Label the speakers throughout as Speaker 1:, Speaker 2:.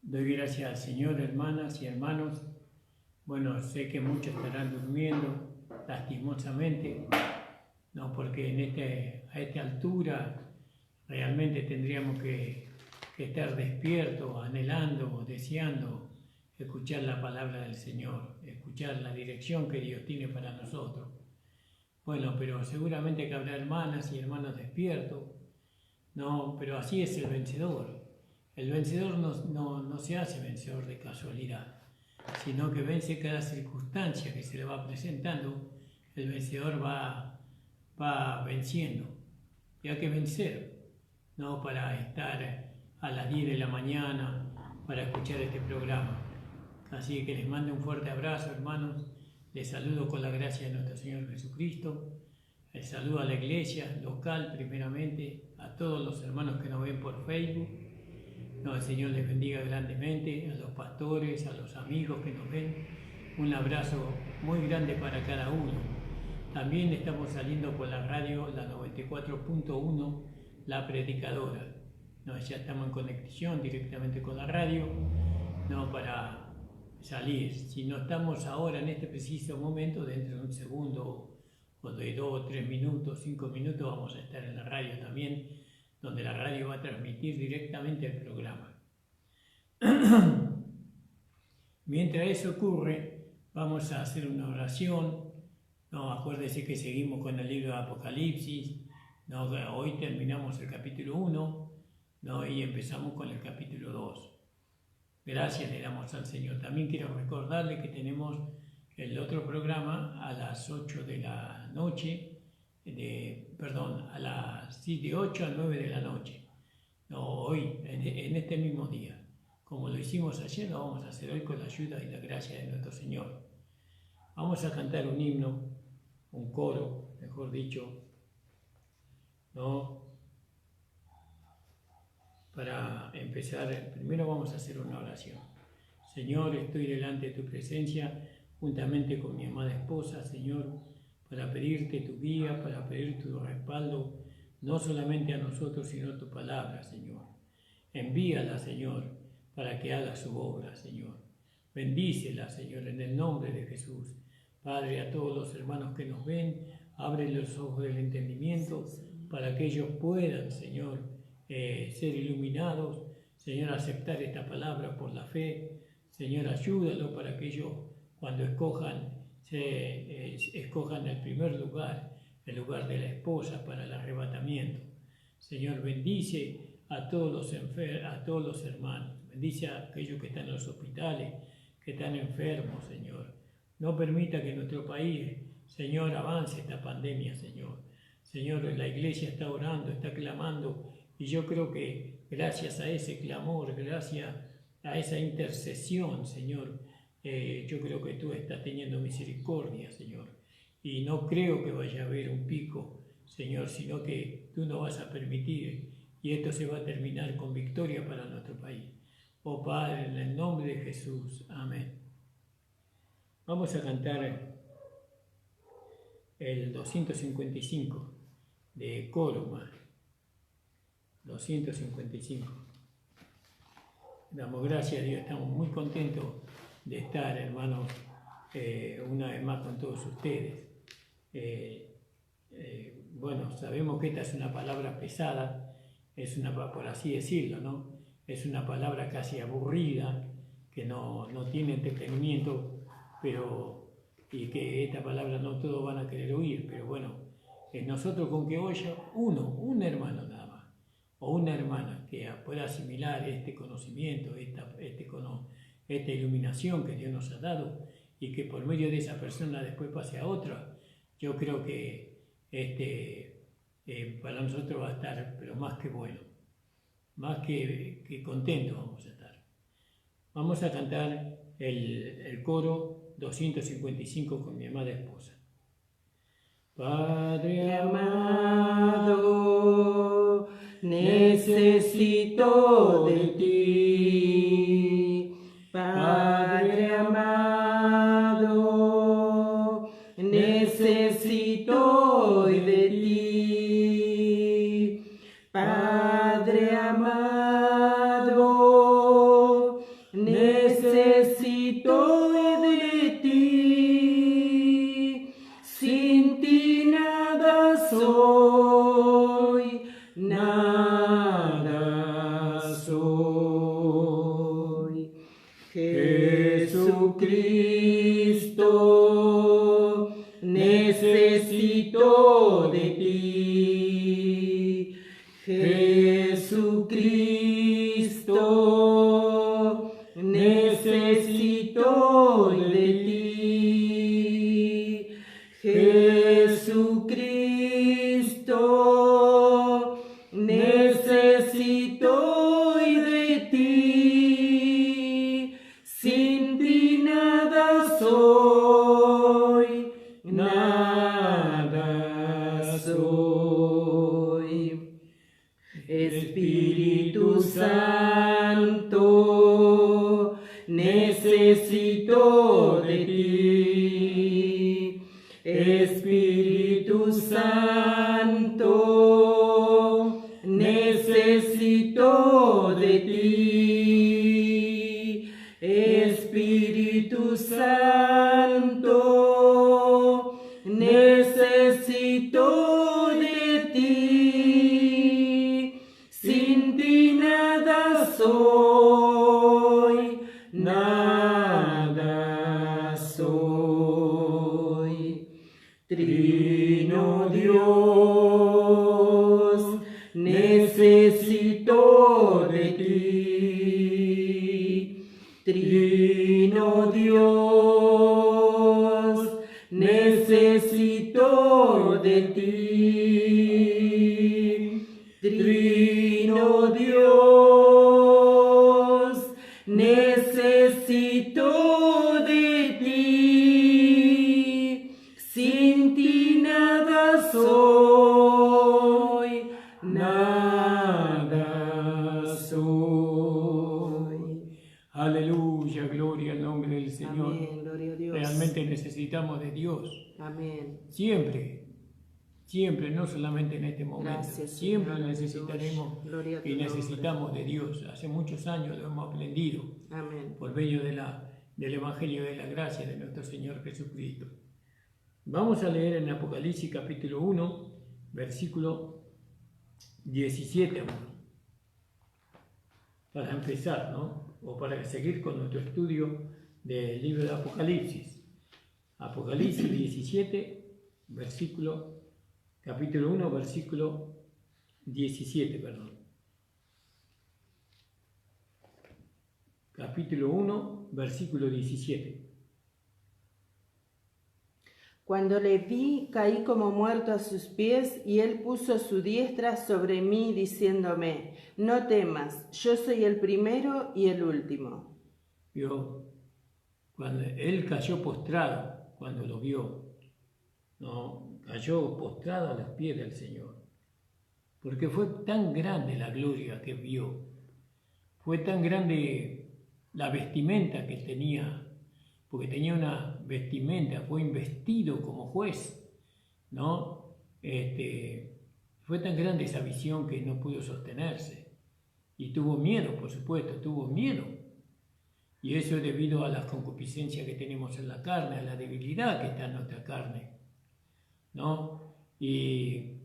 Speaker 1: Doy gracias al Señor, hermanas y hermanos. Bueno, sé que muchos estarán durmiendo, lastimosamente, no, porque a esta altura realmente tendríamos que estar despiertos, anhelando, deseando escuchar la palabra del Señor, escuchar la dirección que Dios tiene para nosotros. Bueno, pero seguramente que habrá hermanas y hermanos despiertos, no, pero así es el vencedor. El vencedor no se hace vencedor de casualidad, sino que vence cada circunstancia que se le va presentando. El vencedor va venciendo. Y hay que vencer, no para estar a las 10 de la mañana para escuchar este programa. Así que les mando un fuerte abrazo, hermanos. Les saludo con la gracia de nuestro Señor Jesucristo. Les saludo a la iglesia local, primeramente, a todos los hermanos que nos ven por Facebook. No, el Señor les bendiga grandemente, a los pastores, a los amigos que nos ven. Un abrazo muy grande para cada uno. También estamos saliendo por la radio, la 94.1, La Predicadora. No, ya estamos en conexión directamente con la radio, no para salir. Si no estamos ahora en este preciso momento, dentro de un segundo o de 2 o 3 minutos, 5 minutos, vamos a estar en la radio también, donde la radio va a transmitir directamente el programa. Mientras eso ocurre, vamos a hacer una oración. No, acuérdense que seguimos con el libro de Apocalipsis. No, hoy terminamos el capítulo 1, no, y empezamos con el capítulo 2. Gracias le damos al Señor. También quiero recordarle que tenemos el otro programa a las 8 de la noche, de 8 a 9 de la noche, no, hoy, en este mismo día. Como lo hicimos ayer, lo vamos a hacer hoy con la ayuda y la gracia de nuestro Señor. Vamos a cantar un himno, un coro, mejor dicho, ¿no? Para empezar, primero vamos a hacer una oración. Señor, estoy delante de tu presencia, juntamente con mi amada esposa, Señor, para pedirte tu guía, para pedir tu respaldo, no solamente a nosotros, sino a tu palabra, Señor. Envíala, Señor, para que haga su obra, Señor. Bendícela, Señor, en el nombre de Jesús. Padre, a todos los hermanos que nos ven, abre los ojos del entendimiento para que ellos puedan, Señor, ser iluminados, Señor, aceptar esta palabra por la fe. Señor, ayúdalo para que ellos, cuando escojan el primer lugar, el lugar de la esposa para el arrebatamiento. Señor, bendice a todos los hermanos, bendice a aquellos que están en los hospitales, que están enfermos, Señor. No permita que nuestro país, Señor, avance esta pandemia, Señor. Señor, la iglesia está orando, está clamando, y yo creo que gracias a ese clamor, gracias a esa intercesión, Señor, yo creo que tú estás teniendo misericordia, Señor. Y no creo que vaya a haber un pico, Señor, sino que tú no vas a permitir, y esto se va a terminar con victoria para nuestro país. Oh Padre, en el nombre de Jesús. Amén. Vamos a cantar el 255 de Coroma. 255. Damos gracias a Dios, estamos muy contentos de estar, hermanos, una vez más con todos ustedes. Bueno, sabemos que esta es una palabra pesada, por así decirlo, ¿no? Es una palabra casi aburrida, que no tiene entretenimiento, y que esta palabra no todos van a querer oír, pero bueno, nosotros con que oya un hermano nada más, o una hermana que pueda asimilar este conocimiento, esta iluminación que Dios nos ha dado, y que por medio de esa persona después pase a otra, yo creo que para nosotros va a estar, pero más que bueno, más que contentos vamos a estar. Vamos a cantar el coro 255 con mi amada esposa. Padre amado, necesito de ti. Padre amado, necesito de ti. Padre amado,
Speaker 2: Jesucristo, necesito de ti. Jesucristo, necesito de ti. Jesucristo, necesito de ti. Sin ti nada soy, nada soy. Espíritu Santo, necesito de ti. Espíritu Santo, necesito de ti. Espíritu Santo, necesito de ti. Sin ti nada soy, nada soy. Trino Dios, necesito de ti. Trino Dios, necesito de ti. Trino Dios, necesito de ti. Sin ti nada soy, nada soy.
Speaker 1: Aleluya, gloria al nombre del Señor.
Speaker 2: Amén, gloria a Dios.
Speaker 1: Realmente necesitamos de Dios.
Speaker 2: Amén.
Speaker 1: Siempre, siempre, no solamente en este momento.
Speaker 2: Gracias,
Speaker 1: Siempre
Speaker 2: Señor
Speaker 1: necesitaremos
Speaker 2: Jesús. Gloria a tu
Speaker 1: y
Speaker 2: nombre.
Speaker 1: necesitamos de Dios. Hace muchos años lo hemos aprendido
Speaker 2: Amén.
Speaker 1: por medio del Evangelio de la gracia de nuestro Señor Jesucristo. Vamos a leer en Apocalipsis capítulo 1, versículo 17 para empezar, ¿no? O para seguir con nuestro estudio del libro de Apocalipsis. Apocalipsis 17, capítulo 1, versículo 17, perdón. Capítulo 1, versículo 17.
Speaker 2: Cuando le vi, caí como muerto a sus pies, y él puso su diestra sobre mí, diciéndome: no temas, yo soy el primero y el último.
Speaker 1: Vio, cuando él cayó postrado, cuando lo vio, no, cayó postrado a los pies del Señor, porque fue tan grande la gloria que vio, fue tan grande la vestimenta que tenía, porque tenía una vestimenta, fue investido como juez, ¿no? Fue tan grande esa visión que no pudo sostenerse. Y tuvo miedo, por supuesto, tuvo miedo. Y eso es debido a las concupiscencias que tenemos en la carne, a la debilidad que está en nuestra carne, ¿no? Y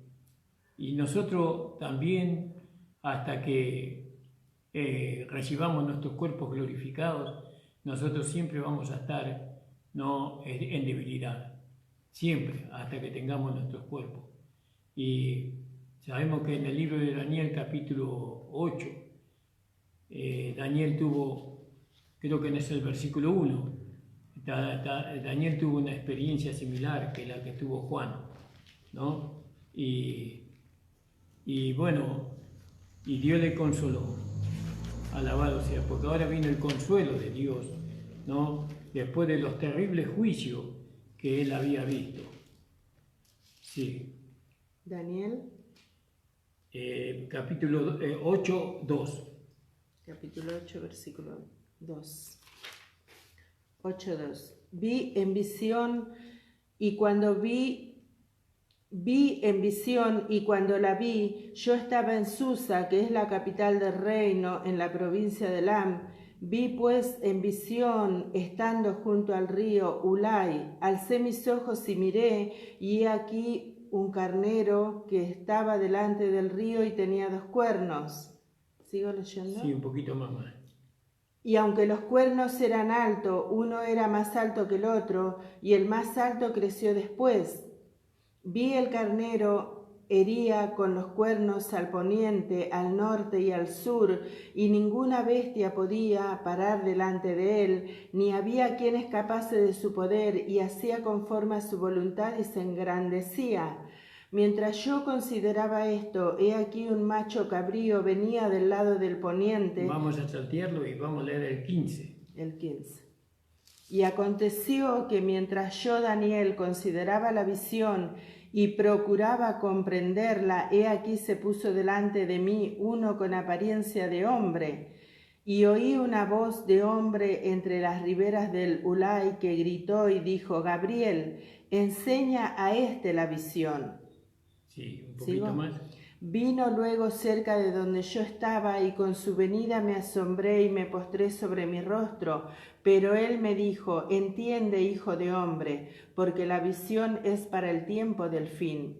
Speaker 1: nosotros también, hasta que recibamos nuestros cuerpos glorificados, nosotros siempre vamos a estar, ¿no?, en debilidad, siempre, hasta que tengamos nuestros cuerpos. Y sabemos que en el libro de Daniel, capítulo 8, Daniel tuvo, creo que es el versículo 1, Daniel tuvo una experiencia similar que la que tuvo Juan, ¿no? Y bueno, y Dios le consoló. Alabado sea, porque ahora vino el consuelo de Dios, ¿no? Después de los terribles juicios que él había visto. Sí.
Speaker 2: Daniel.
Speaker 1: Capítulo 8, 2.
Speaker 2: Capítulo 8, versículo 2. 8, 2. Vi en visión y cuando la vi, yo estaba en Susa, que es la capital del reino, en la provincia de Elam. Vi pues en visión, estando junto al río Ulai, alcé mis ojos y miré, y he aquí un carnero que estaba delante del río y tenía 2 cuernos. ¿Sigo leyendo?
Speaker 1: Sí, un poquito más.
Speaker 2: Y aunque los cuernos eran altos, uno era más alto que el otro, y el más alto creció después. Vi el carnero hería con los cuernos al poniente, al norte y al sur, y ninguna bestia podía parar delante de él, ni había quien escapase de su poder, y hacía conforme a su voluntad y se engrandecía. Mientras yo consideraba esto, he aquí un macho cabrío venía del lado del poniente.
Speaker 1: Vamos a saltearlo y vamos a leer el 15.
Speaker 2: El 15. Y aconteció que mientras yo, Daniel, consideraba la visión y procuraba comprenderla, he aquí se puso delante de mí uno con apariencia de hombre, y oí una voz de hombre entre las riberas del Ulai que gritó y dijo: Gabriel, enseña a este la visión.
Speaker 1: Sí, un poquito más.
Speaker 2: Vino luego cerca de donde yo estaba, y con su venida me asombré y me postré sobre mi rostro. Pero él me dijo: entiende, hijo de hombre, porque la visión es para el tiempo del fin.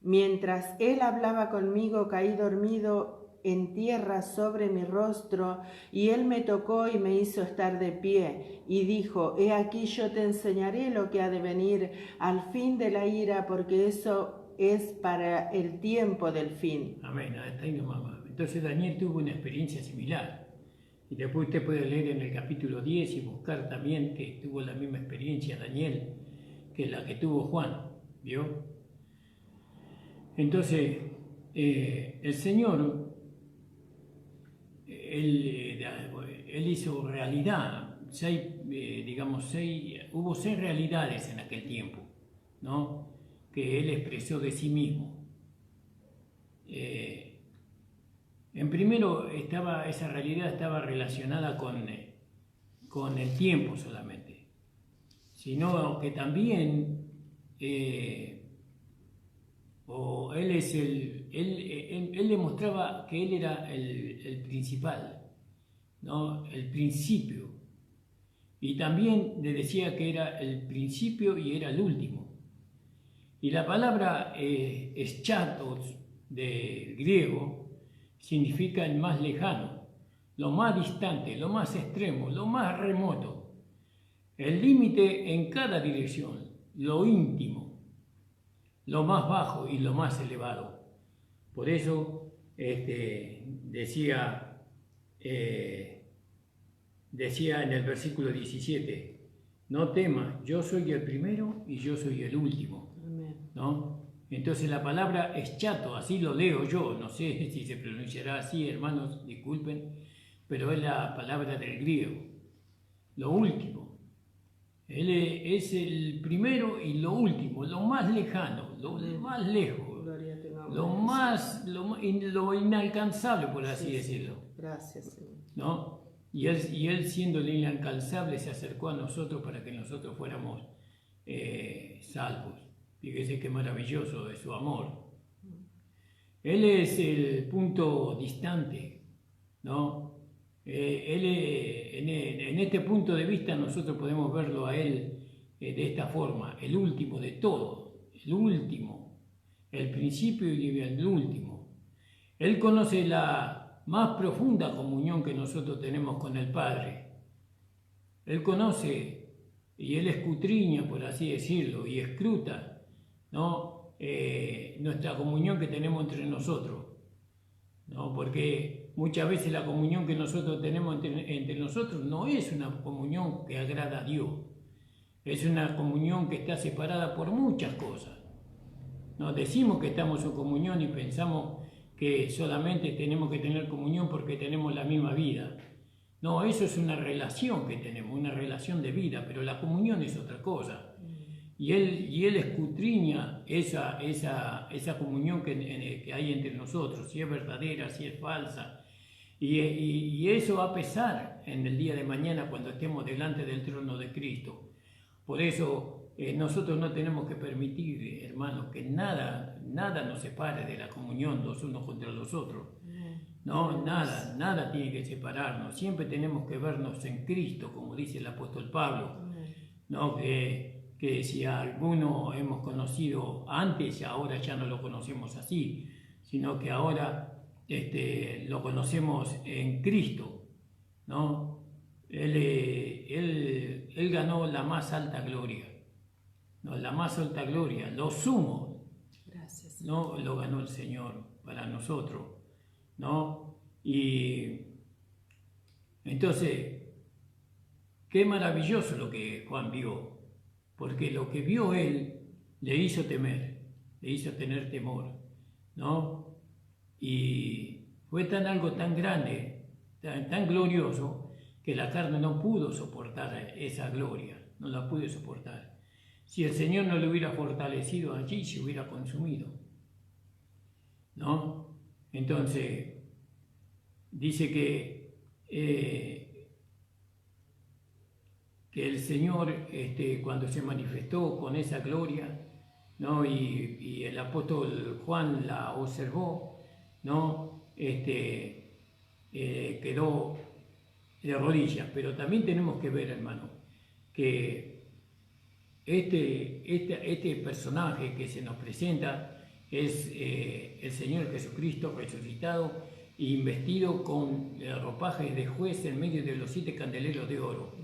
Speaker 2: Mientras él hablaba conmigo, caí dormido en tierra sobre mi rostro, y él me tocó y me hizo estar de pie, y dijo: he aquí yo te enseñaré lo que ha de venir al fin de la ira, porque eso es para el tiempo del fin.
Speaker 1: Amén, hasta ahí nomás. Entonces Daniel tuvo una experiencia similar. Y después usted puede leer en el capítulo 10 y buscar también que tuvo la misma experiencia Daniel que la que tuvo Juan, ¿vio? Entonces, el Señor, Él hizo realidad, hubo 6 realidades en aquel tiempo, ¿no? Que Él expresó de sí mismo. En primero, esa realidad estaba relacionada con el tiempo solamente, sino que también él demostraba que Él era el principal, ¿no? El principio, y también le decía que era el principio y era el último. Y la palabra eschatos del griego significa el más lejano, lo más distante, lo más extremo, lo más remoto, el límite en cada dirección, lo íntimo, lo más bajo y lo más elevado. Por eso decía en el versículo 17, no temas, yo soy el primero y yo soy el último, ¿no? Entonces la palabra eschato, así lo leo yo, no sé si se pronunciará así, hermanos, disculpen, pero es la palabra del griego, lo último. Él es el primero y lo último, lo más lejano, lo más lejos, lo inalcanzable, por así decirlo.
Speaker 2: Gracias, Señor.
Speaker 1: ¿No? Y él siendo el inalcanzable se acercó a nosotros para que nosotros fuéramos salvos. Fíjese qué maravilloso es su amor. Él es el punto distante, ¿no? En este punto de vista nosotros podemos verlo a Él de esta forma, el último de todo, el último, el principio y el último. Él conoce la más profunda comunión que nosotros tenemos con el Padre. Él conoce y Él escudriña, por así decirlo, y escruta, ¿no? Nuestra comunión que tenemos entre nosotros, ¿no? Porque muchas veces la comunión que nosotros tenemos entre nosotros no es una comunión que agrada a Dios, es una comunión que está separada por muchas cosas. Nos decimos que estamos en comunión y pensamos que solamente tenemos que tener comunión porque tenemos la misma vida. No, eso es una relación que tenemos, una relación de vida, pero la comunión es otra cosa. Y él escudriña esa comunión que hay entre nosotros, si es verdadera, si es falsa. Y eso va a pesar en el día de mañana cuando estemos delante del trono de Cristo. Por eso nosotros no tenemos que permitir, hermanos, que nada nos separe de la comunión los unos contra los otros. No, nada tiene que separarnos. Siempre tenemos que vernos en Cristo, como dice el apóstol Pablo, ¿no? Que si a alguno hemos conocido antes, ahora ya no lo conocemos así, sino que ahora lo conocemos en Cristo, ¿no? él ganó la más alta gloria, ¿no? La más alta gloria, lo sumo,
Speaker 2: Gracias.
Speaker 1: ¿no? Lo ganó el Señor para nosotros, ¿no? Y entonces, qué maravilloso lo que Juan vio, porque lo que vio él le hizo temer, le hizo tener temor, ¿no? Y fue algo tan grande, tan glorioso, que la carne no pudo soportar esa gloria, no la pudo soportar. Si el Señor no le hubiera fortalecido allí, se hubiera consumido, ¿no? Entonces, dice que el Señor, cuando se manifestó con esa gloria, ¿no? Y el apóstol Juan la observó, ¿no? Quedó de rodillas. Pero también tenemos que ver, hermano, que este personaje que se nos presenta es el Señor Jesucristo resucitado e investido con ropajes de juez en medio de los 7 candeleros de oro.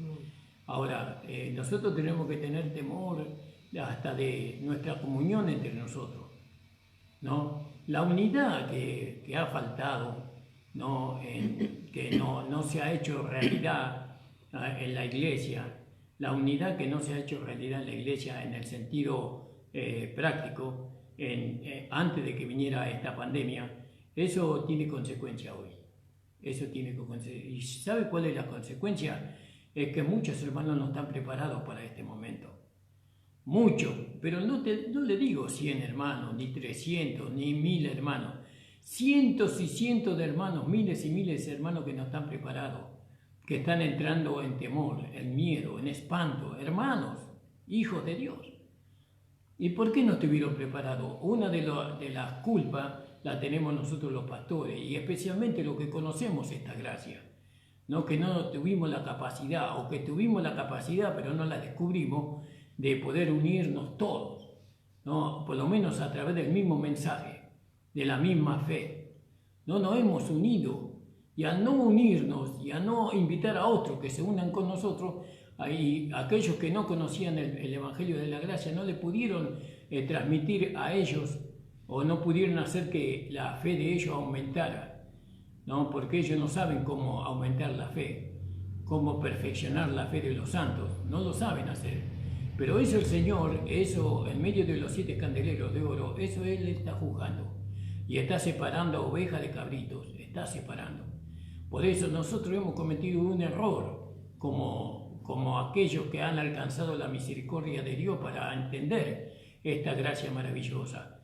Speaker 1: Ahora, nosotros tenemos que tener temor hasta de nuestra comunión entre nosotros, ¿no? La unidad que ha faltado, ¿no? Que no se ha hecho realidad en la iglesia, la unidad que no se ha hecho realidad en la iglesia en el sentido práctico, antes de que viniera esta pandemia, eso tiene consecuencia hoy. Eso tiene consecuencia. ¿Y sabe cuál es la consecuencia? Es que muchos hermanos no están preparados para este momento. Muchos, pero no le digo 100 hermanos, ni 300, ni 1000 hermanos. Cientos y cientos de hermanos, miles y miles de hermanos que no están preparados, que están entrando en temor, en miedo, en espanto. Hermanos, hijos de Dios. ¿Y por qué no estuvieron preparados? Una de las culpas la tenemos nosotros los pastores, y especialmente los que conocemos esta gracia. No que no tuvimos la capacidad, o que tuvimos la capacidad pero no la descubrimos, de poder unirnos todos, ¿no? Por lo menos a través del mismo mensaje, de la misma fe. No nos hemos unido, y al no unirnos y a no invitar a otros que se unan con nosotros, aquellos que no conocían el Evangelio de la Gracia no le pudieron transmitir a ellos, o no pudieron hacer que la fe de ellos aumentara, ¿no? Porque ellos no saben cómo aumentar la fe, cómo perfeccionar la fe de los santos, no lo saben hacer. Pero eso el Señor, eso en medio de los 7 candeleros de oro, eso Él está juzgando y está separando a ovejas de cabritos, está separando. Por eso nosotros hemos cometido un error como aquellos que han alcanzado la misericordia de Dios para entender esta gracia maravillosa.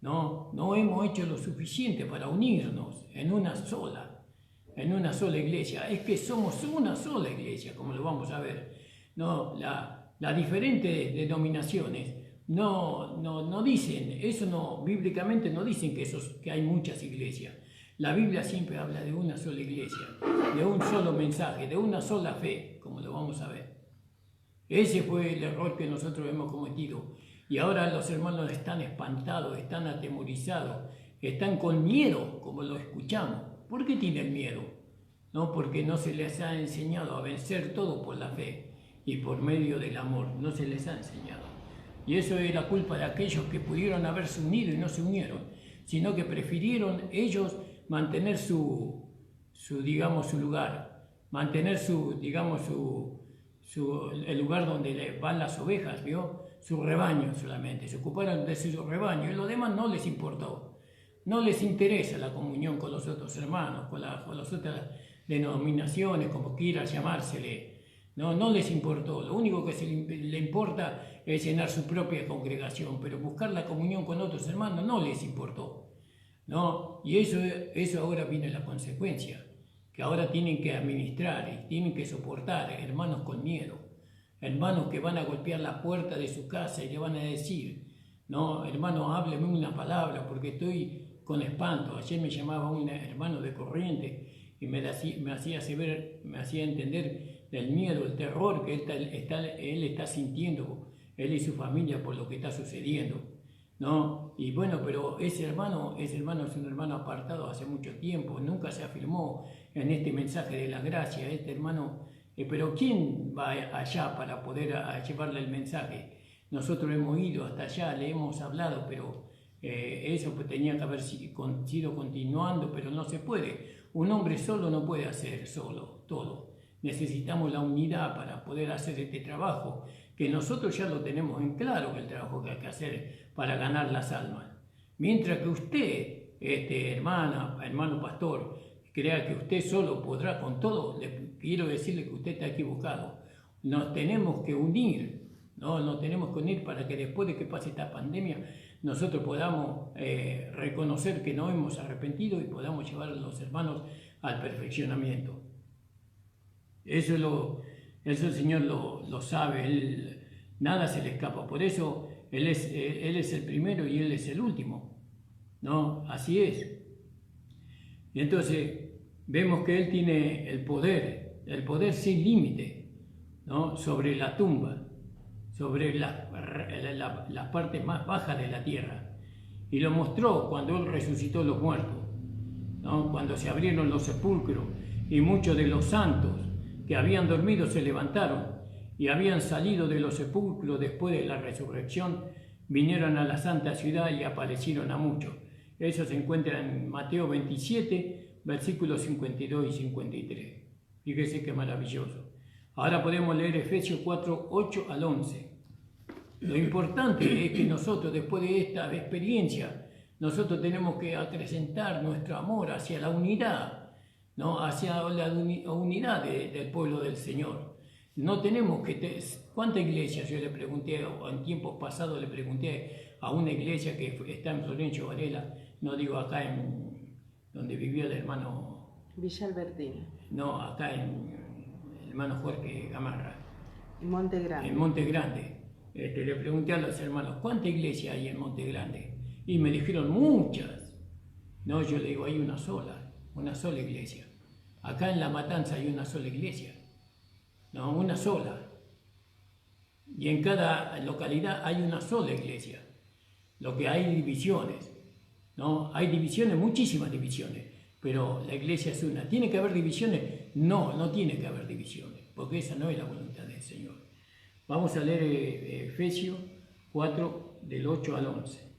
Speaker 1: No hemos hecho lo suficiente para unirnos en una sola iglesia. Es que somos una sola iglesia, como lo vamos a ver. No, las diferentes denominaciones no dicen, eso no, bíblicamente no dicen que hay muchas iglesias. La Biblia siempre habla de una sola iglesia, de un solo mensaje, de una sola fe, como lo vamos a ver. Ese fue el error que nosotros hemos cometido. Y ahora los hermanos están espantados, están atemorizados, están con miedo, como lo escuchamos. ¿Por qué tienen miedo? No, porque no se les ha enseñado a vencer todo por la fe y por medio del amor. No se les ha enseñado. Y eso es la culpa de aquellos que pudieron haberse unido y no se unieron, sino que prefirieron ellos mantener su lugar, mantener el lugar donde van las ovejas, ¿vio? Su rebaño solamente, se ocuparon de su rebaño y lo demás no les importó. No les interesa la comunión con los otros hermanos, con las otras denominaciones, como quiera llamársele. No les importó. Lo único que le importa es llenar su propia congregación, pero buscar la comunión con otros hermanos no les importó, ¿no? Y eso ahora viene la consecuencia, que ahora tienen que administrar y tienen que soportar hermanos con miedo, hermanos que van a golpear la puerta de su casa y le van a decir, no, hermano, hábleme una palabra porque estoy con espanto. Ayer me llamaba un hermano de Corrientes y me hacía entender del miedo, el terror que él está sintiendo, él y su familia, por lo que está sucediendo, ¿no? Y bueno, pero ese hermano es un hermano apartado hace mucho tiempo, nunca se afirmó en este mensaje de la gracia. Este hermano Pero ¿quién va allá para poder llevarle el mensaje? Nosotros hemos ido hasta allá, le hemos hablado, pero eso pues tenía que haber sido continuando, pero no se puede. Un hombre solo no puede hacer solo todo. Necesitamos la unidad para poder hacer este trabajo, que nosotros ya lo tenemos en claro, el trabajo que hay que hacer para ganar las almas. Mientras que usted, hermano pastor, crea que usted solo podrá con todo, le quiero decirle que usted está equivocado. Nos tenemos que unir, ¿no? Nos tenemos que unir para que después de que pase esta pandemia nosotros podamos reconocer que no hemos arrepentido y podamos llevar a los hermanos al perfeccionamiento. Eso el Señor lo sabe, nada se le escapa. Por eso Él es el primero y Él es el último, ¿no? Así es. Y entonces vemos que Él tiene el poder sin límite, ¿no? Sobre la tumba, sobre las partes más bajas de la tierra. Y lo mostró cuando Él resucitó los muertos, ¿no? Cuando se abrieron los sepulcros y muchos de los santos que habían dormido se levantaron y habían salido de los sepulcros después de la resurrección, vinieron a la santa ciudad y aparecieron a muchos. Eso se encuentra en Mateo 27, versículos 52 y 53. Fíjese qué maravilloso. Ahora podemos leer Efesios 4, 8 al 11. Lo importante es que nosotros, después de esta experiencia, nosotros tenemos que acrecentar nuestro amor hacia la unidad, ¿no? Hacia la unidad del pueblo del Señor. No tenemos que... ¿Cuántas iglesias? Yo le pregunté, o en tiempos pasados le pregunté a una iglesia que está en Florencio Varela, no digo acá donde vivía el hermano...
Speaker 2: Villa Albertina.
Speaker 1: No, acá en el hermano Jorge Gamarra.
Speaker 2: En Monte Grande.
Speaker 1: En Monte Grande. Le pregunté a los hermanos, ¿cuántas iglesias hay en Monte Grande? Y me dijeron muchas. No, yo le digo, hay una sola iglesia. Acá en La Matanza hay una sola iglesia. No, una sola. Y en cada localidad hay una sola iglesia. Lo que hay divisiones, ¿no? Hay divisiones, muchísimas divisiones, pero la iglesia es una. ¿Tiene que haber divisiones? No, no tiene que haber divisiones, porque esa no es la voluntad del Señor. Vamos a leer Efesios 4, del 8 al 11.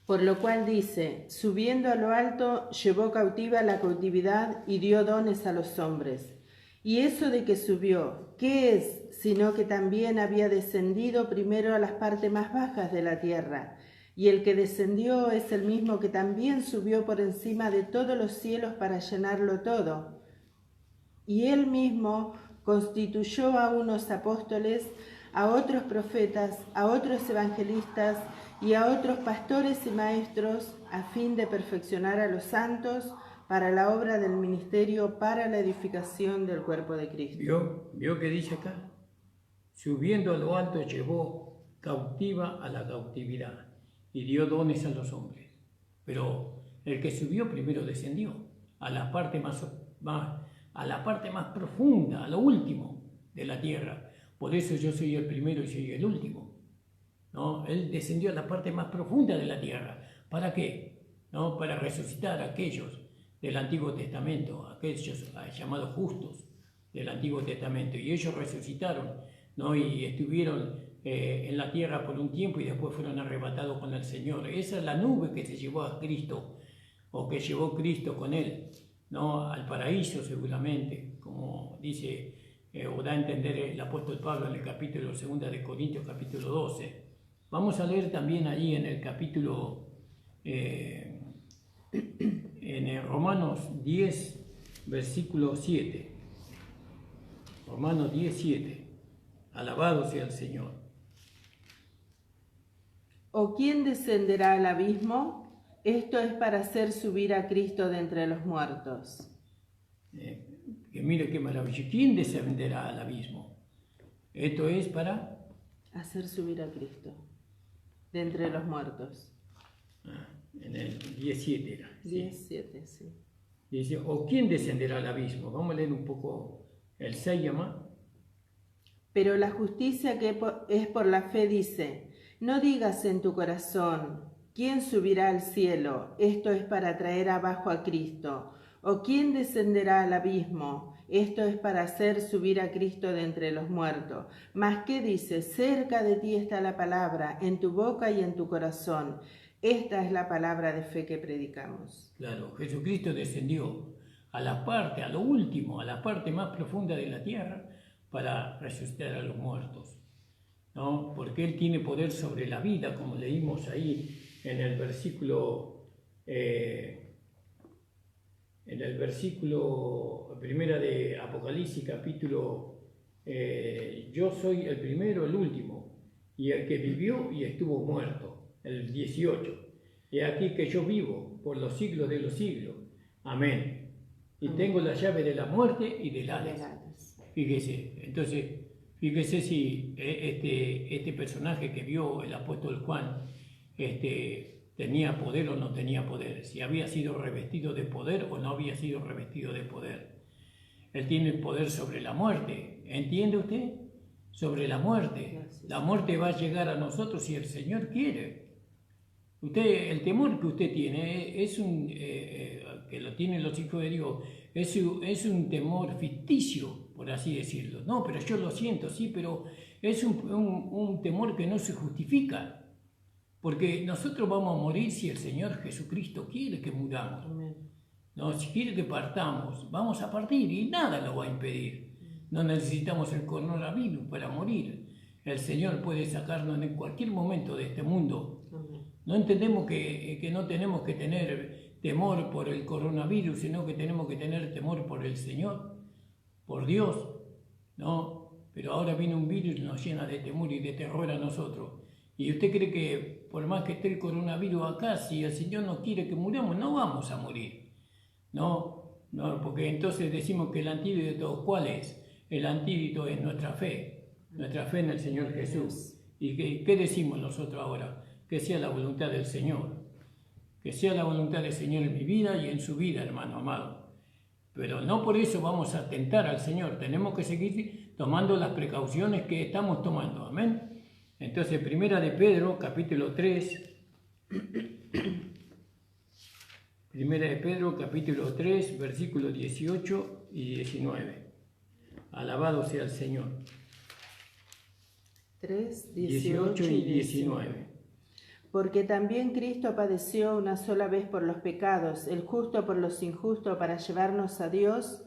Speaker 2: Por lo cual dice, subiendo a lo alto, llevó cautiva la cautividad y dio dones a los hombres. Y eso de que subió, ¿qué es? Sino que también había descendido primero a las partes más bajas de la tierra. Y el que descendió es el mismo que también subió por encima de todos los cielos para llenarlo todo. Y él mismo constituyó a unos apóstoles, a otros profetas, a otros evangelistas y a otros pastores y maestros, a fin de perfeccionar a los santos para la obra del ministerio, para la edificación del cuerpo de Cristo.
Speaker 1: ¿Vio qué dice acá? Subiendo a lo alto llevó cautiva a la cautividad y dio dones a los hombres. Pero el que subió primero descendió a la parte más profunda, a lo último de la tierra. Por eso yo soy el primero y soy el último, ¿no? Él descendió a la parte más profunda de la tierra. ¿Para qué? ¿No? Para resucitar a aquellos del Antiguo Testamento, aquellos llamados justos del Antiguo Testamento. Y ellos resucitaron, ¿no? Y estuvieron en la tierra por un tiempo y después fueron arrebatados con el Señor. Esa es la nube que se llevó a Cristo, o que llevó Cristo con él, ¿no? Al paraíso seguramente, como dice o da a entender el apóstol Pablo en el capítulo 2 de Corintios, capítulo 12. Vamos a leer también allí en el capítulo, en Romanos 10, versículo 7. Romanos 10, 7. Alabado sea el Señor.
Speaker 2: ¿O quién descenderá al abismo? Esto es para hacer subir a Cristo de entre los muertos.
Speaker 1: Que mire qué maravilla. ¿Quién descenderá al abismo? Esto es para
Speaker 2: hacer subir a Cristo de entre los muertos.
Speaker 1: En el 17 era.
Speaker 2: 17, sí.
Speaker 1: Dice, ¿o quién descenderá al abismo? Vamos a leer un poco el 6 más.
Speaker 2: Pero la justicia que es por la fe dice, no digas en tu corazón, ¿quién subirá al cielo? Esto es para traer abajo a Cristo. ¿O quién descenderá al abismo? Esto es para hacer subir a Cristo de entre los muertos. Mas ¿qué dice? Cerca de ti está la palabra, en tu boca y en tu corazón. Esta es la palabra de fe que predicamos.
Speaker 1: Claro, Jesucristo descendió a la lo último, a la parte más profunda de la tierra para resucitar a los muertos, ¿no? Porque Él tiene poder sobre la vida, como leímos ahí en el versículo primera de Apocalipsis, capítulo yo soy el primero, el último, y el que vivió y estuvo muerto, el 18. Y aquí que yo vivo por los siglos de los siglos. Amén. Y tengo la llave de la muerte y del Hades. Fíjese, entonces, fíjese si este personaje que vio el apóstol Juan tenía poder o no tenía poder, si había sido revestido de poder o no había sido revestido de poder. Él tiene poder sobre la muerte, ¿entiende usted? Sobre la muerte. La muerte va a llegar a nosotros si el Señor quiere. El temor que usted tiene que lo tienen los hijos de Dios, es un temor ficticio, por así decirlo. No, pero yo lo siento, sí, pero es un temor que no se justifica. Porque nosotros vamos a morir si el Señor Jesucristo quiere que muramos. No, si quiere que partamos, vamos a partir y nada lo va a impedir. No necesitamos el coronavirus para morir. El Señor puede sacarnos en cualquier momento de este mundo. No entendemos que no tenemos que tener temor por el coronavirus, sino que tenemos que tener temor por el Señor, por Dios, ¿no? Pero ahora viene un virus y nos llena de temor y de terror a nosotros. ¿Y usted cree que por más que esté el coronavirus acá, si el Señor no quiere que muramos, no vamos a morir? No, porque entonces decimos que el antídoto, ¿cuál es? El antídoto es nuestra fe en el Señor Jesús. ¿Y qué decimos nosotros ahora? Que sea la voluntad del Señor. Que sea la voluntad del Señor en mi vida y en su vida, hermano amado. Pero no por eso vamos a tentar al Señor. Tenemos que seguir tomando las precauciones que estamos tomando. Amén. Entonces, primera de Pedro, capítulo 3. Primera de Pedro, capítulo 3, versículos 18 y 19. Alabado sea el Señor.
Speaker 2: 3, 18 y 19. Porque también Cristo padeció una sola vez por los pecados, el justo por los injustos, para llevarnos a Dios,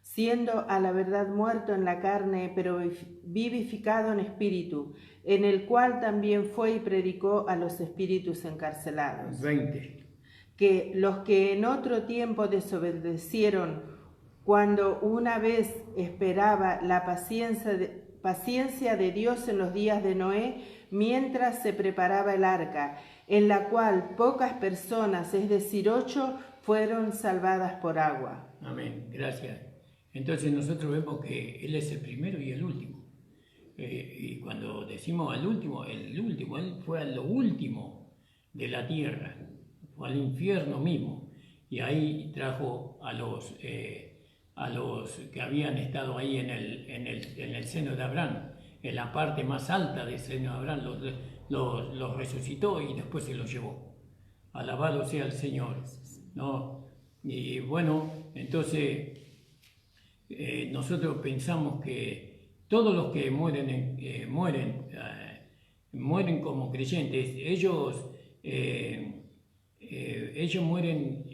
Speaker 2: siendo a la verdad muerto en la carne, pero vivificado en espíritu, en el cual también fue y predicó a los espíritus encarcelados. 20. Que los que en otro tiempo desobedecieron, cuando una vez esperaba la paciencia de Dios en los días de Noé, mientras se preparaba el arca, en la cual pocas personas, es decir, 8, fueron salvadas por agua.
Speaker 1: Amén, gracias. Entonces nosotros vemos que Él es el primero y el último. Y cuando decimos el último, Él fue a lo último de la tierra, fue al infierno mismo, y ahí trajo a los que habían estado ahí en el seno de Abraham, en la parte más alta del seno de Abraham, los resucitó y después se los llevó. Alabado sea el Señor, ¿no? Y bueno, entonces nosotros pensamos que todos los que mueren como creyentes, ellos mueren,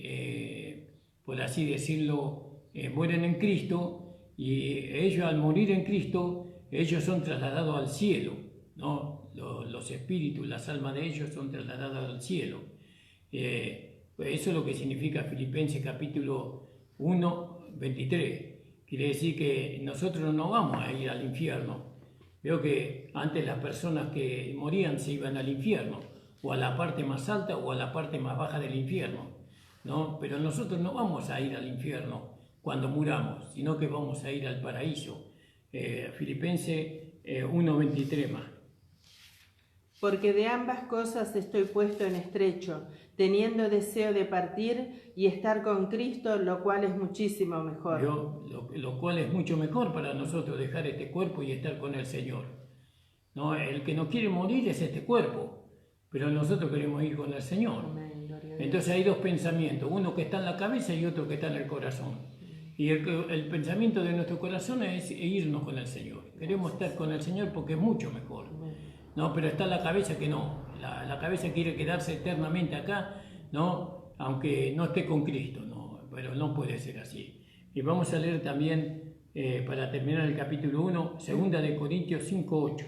Speaker 1: por así decirlo, mueren en Cristo, y ellos al morir en Cristo, ellos son trasladados al cielo, ¿no? Los espíritus, las almas de ellos son trasladadas al cielo. Eso es lo que significa Filipenses capítulo 1, 23. Quiere decir que nosotros no vamos a ir al infierno. Veo que antes las personas que morían se iban al infierno, o a la parte más alta o a la parte más baja del infierno, ¿no? Pero nosotros no vamos a ir al infierno cuando muramos, sino que vamos a ir al paraíso. Filipenses 1:23 más.
Speaker 2: Porque de ambas cosas estoy puesto en estrecho, teniendo deseo de partir y estar con Cristo, lo cual es muchísimo mejor.
Speaker 1: Lo cual es mucho mejor para nosotros, dejar este cuerpo y estar con el Señor. ¿No? El que no quiere morir es este cuerpo, pero nosotros queremos ir con el Señor.
Speaker 2: Amén, gloria
Speaker 1: Entonces hay dos pensamientos, uno que está en la cabeza y otro que está en el corazón. Y el pensamiento de nuestro corazón es irnos con el Señor. Queremos estar con el Señor porque es mucho mejor. No, pero está la cabeza que no. La cabeza quiere quedarse eternamente acá, ¿no? Aunque no esté con Cristo, ¿no? Pero no puede ser así. Y vamos a leer también, para terminar el capítulo 1, 2 de Corintios 5:8.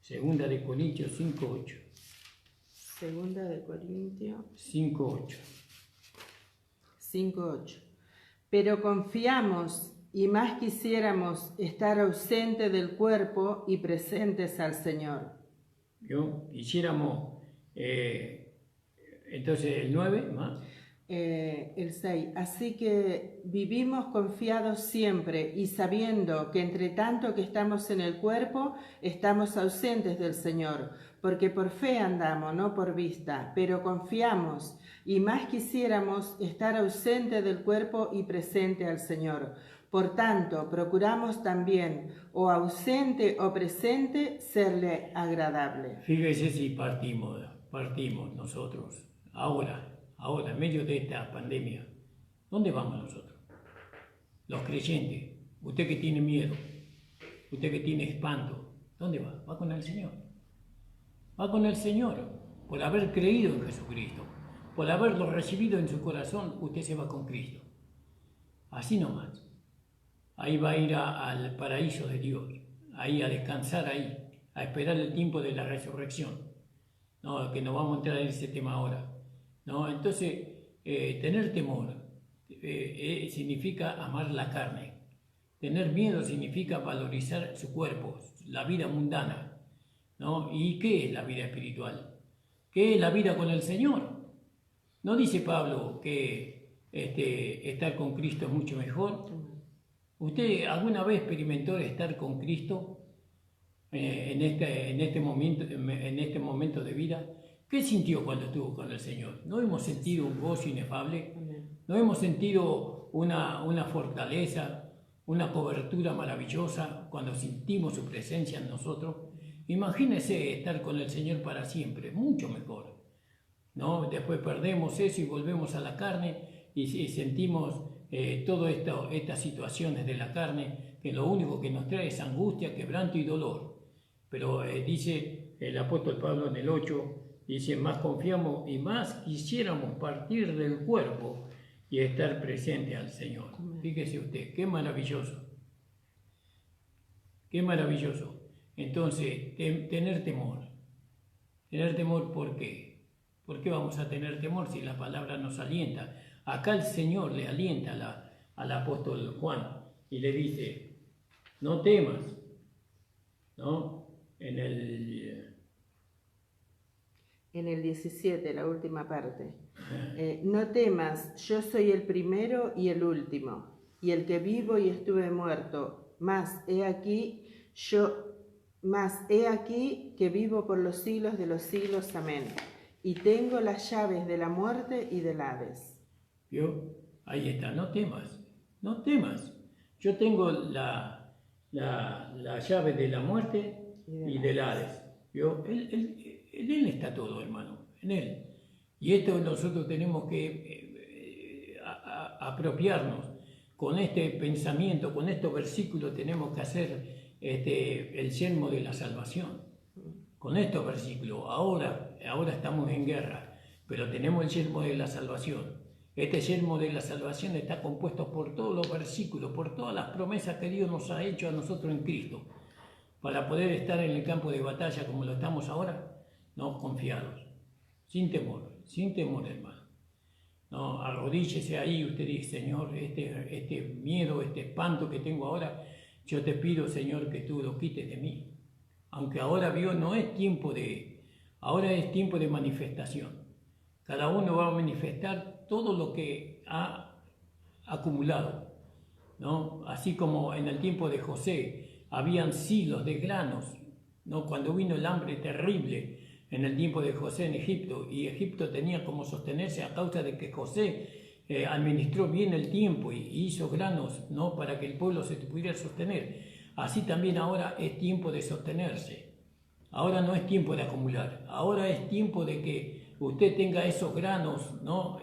Speaker 1: Segunda de Corintios 5:8.
Speaker 2: Segunda de Corintios
Speaker 1: 5:8.
Speaker 2: 5:8. Pero confiamos y más quisiéramos estar ausentes del cuerpo y presentes al Señor.
Speaker 1: ¿Yo? Quisiéramos, entonces el 9 más.
Speaker 2: El 6. Así que vivimos confiados siempre y sabiendo que entre tanto que estamos en el cuerpo, estamos ausentes del Señor, porque por fe andamos, no por vista, pero confiamos y más quisiéramos estar ausentes del cuerpo y presente al Señor. Por tanto, procuramos también, o ausente o presente, serle agradable.
Speaker 1: Fíjese si partimos nosotros, ahora, en medio de esta pandemia, ¿dónde vamos nosotros? Los creyentes, usted que tiene miedo, usted que tiene espanto, ¿dónde va? Va con el Señor. Va con el Señor, por haber creído en Jesucristo, por haberlo recibido en su corazón, usted se va con Cristo. Así nomás. Ahí va a ir al paraíso de Dios, ahí a descansar ahí, a esperar el tiempo de la resurrección. No, que no vamos a entrar en ese tema ahora. No, entonces, tener temor significa amar la carne. Tener miedo significa valorizar su cuerpo, la vida mundana. ¿No? ¿Y qué es la vida espiritual? ¿Qué es la vida con el Señor? ¿No dice Pablo que estar con Cristo es mucho mejor? ¿Usted alguna vez experimentó estar con Cristo en este momento de vida? ¿Qué sintió cuando estuvo con el Señor? ¿No hemos sentido un gozo inefable? ¿No hemos sentido una fortaleza, una cobertura maravillosa cuando sentimos su presencia en nosotros? Imagínese estar con el Señor para siempre, mucho mejor, ¿no? Después perdemos eso y volvemos a la carne y sentimos todas estas situaciones de la carne, que lo único que nos trae es angustia, quebranto y dolor. Pero dice el apóstol Pablo en el 8, dice, más confiamos y más quisiéramos partir del cuerpo y estar presente al Señor. Fíjese usted, qué maravilloso. Qué maravilloso. Entonces, tener temor. Tener temor, ¿por qué? ¿Por qué vamos a tener temor si la palabra nos alienta? Acá el Señor le alienta al apóstol Juan y le dice, no temas, ¿no? En el
Speaker 2: 17, la última parte. No temas, yo soy el primero y el último, y el que vivo y estuve muerto, mas he aquí que vivo por los siglos de los siglos, amén. Y tengo las llaves de la muerte y del Hades.
Speaker 1: ¿Vio? Ahí está, no temas, no temas. Yo tengo la llave de la muerte y del Hades. ¿Vio? En Él está todo, hermano, en Él. Y esto nosotros tenemos que apropiarnos con este pensamiento, con estos versículos tenemos que hacer el yelmo de la salvación. Con estos versículos, ahora estamos en guerra, pero tenemos el yelmo de la salvación. Este yelmo de la salvación está compuesto por todos los versículos, por todas las promesas que Dios nos ha hecho a nosotros en Cristo, para poder estar en el campo de batalla como lo estamos ahora, no confiados, sin temor, hermano. No, arrodíllese ahí, usted dice, Señor, este miedo, este espanto que tengo ahora, yo te pido, Señor, que tú lo quites de mí. Aunque ahora, vio, no es ahora es tiempo de manifestación. Cada uno va a manifestar todo lo que ha acumulado, ¿no? Así como en el tiempo de José habían silos de granos, ¿no? Cuando vino el hambre terrible en el tiempo de José en Egipto, y Egipto tenía como sostenerse a causa de que José administró bien el tiempo y hizo granos, ¿no? Para que el pueblo se pudiera sostener. Así también ahora es tiempo de sostenerse. Ahora no es tiempo de acumular, ahora es tiempo de que usted tenga esos granos, ¿no?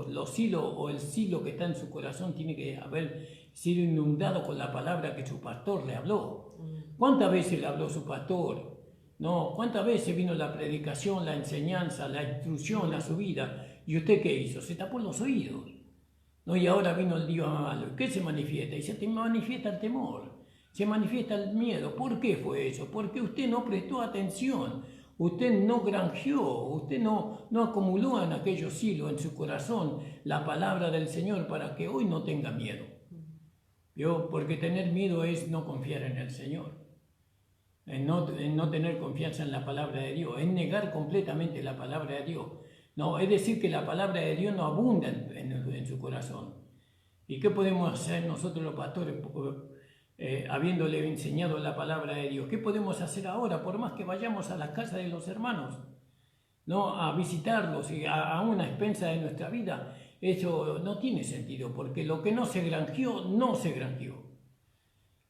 Speaker 1: Los hilos o el silo que está en su corazón tiene que haber sido inundado con la palabra que su pastor le habló. ¿Cuántas veces le habló su pastor? ¿No? ¿Cuántas veces vino la predicación, la enseñanza, la instrucción a su vida? ¿Y usted qué hizo? Se tapó los oídos. ¿No? Y ahora vino el día malo. ¿Qué se manifiesta? Y se manifiesta el temor. Se manifiesta el miedo. ¿Por qué fue eso? Porque usted no prestó atención, usted no granjeó, usted no acumuló en aquellos hilos, en su corazón, la palabra del Señor para que hoy no tenga miedo. ¿Vio? Porque tener miedo es no confiar en el Señor, en no tener confianza en la palabra de Dios, es negar completamente la palabra de Dios. No, es decir que la palabra de Dios no abunda en su corazón. ¿Y qué podemos hacer nosotros los pastores? Habiéndole enseñado la palabra de Dios, ¿qué podemos hacer ahora? Por más que vayamos a la casa de los hermanos, ¿no? A visitarlos y a una expensa de nuestra vida, eso no tiene sentido, porque lo que no se granjeó, no se granjeó.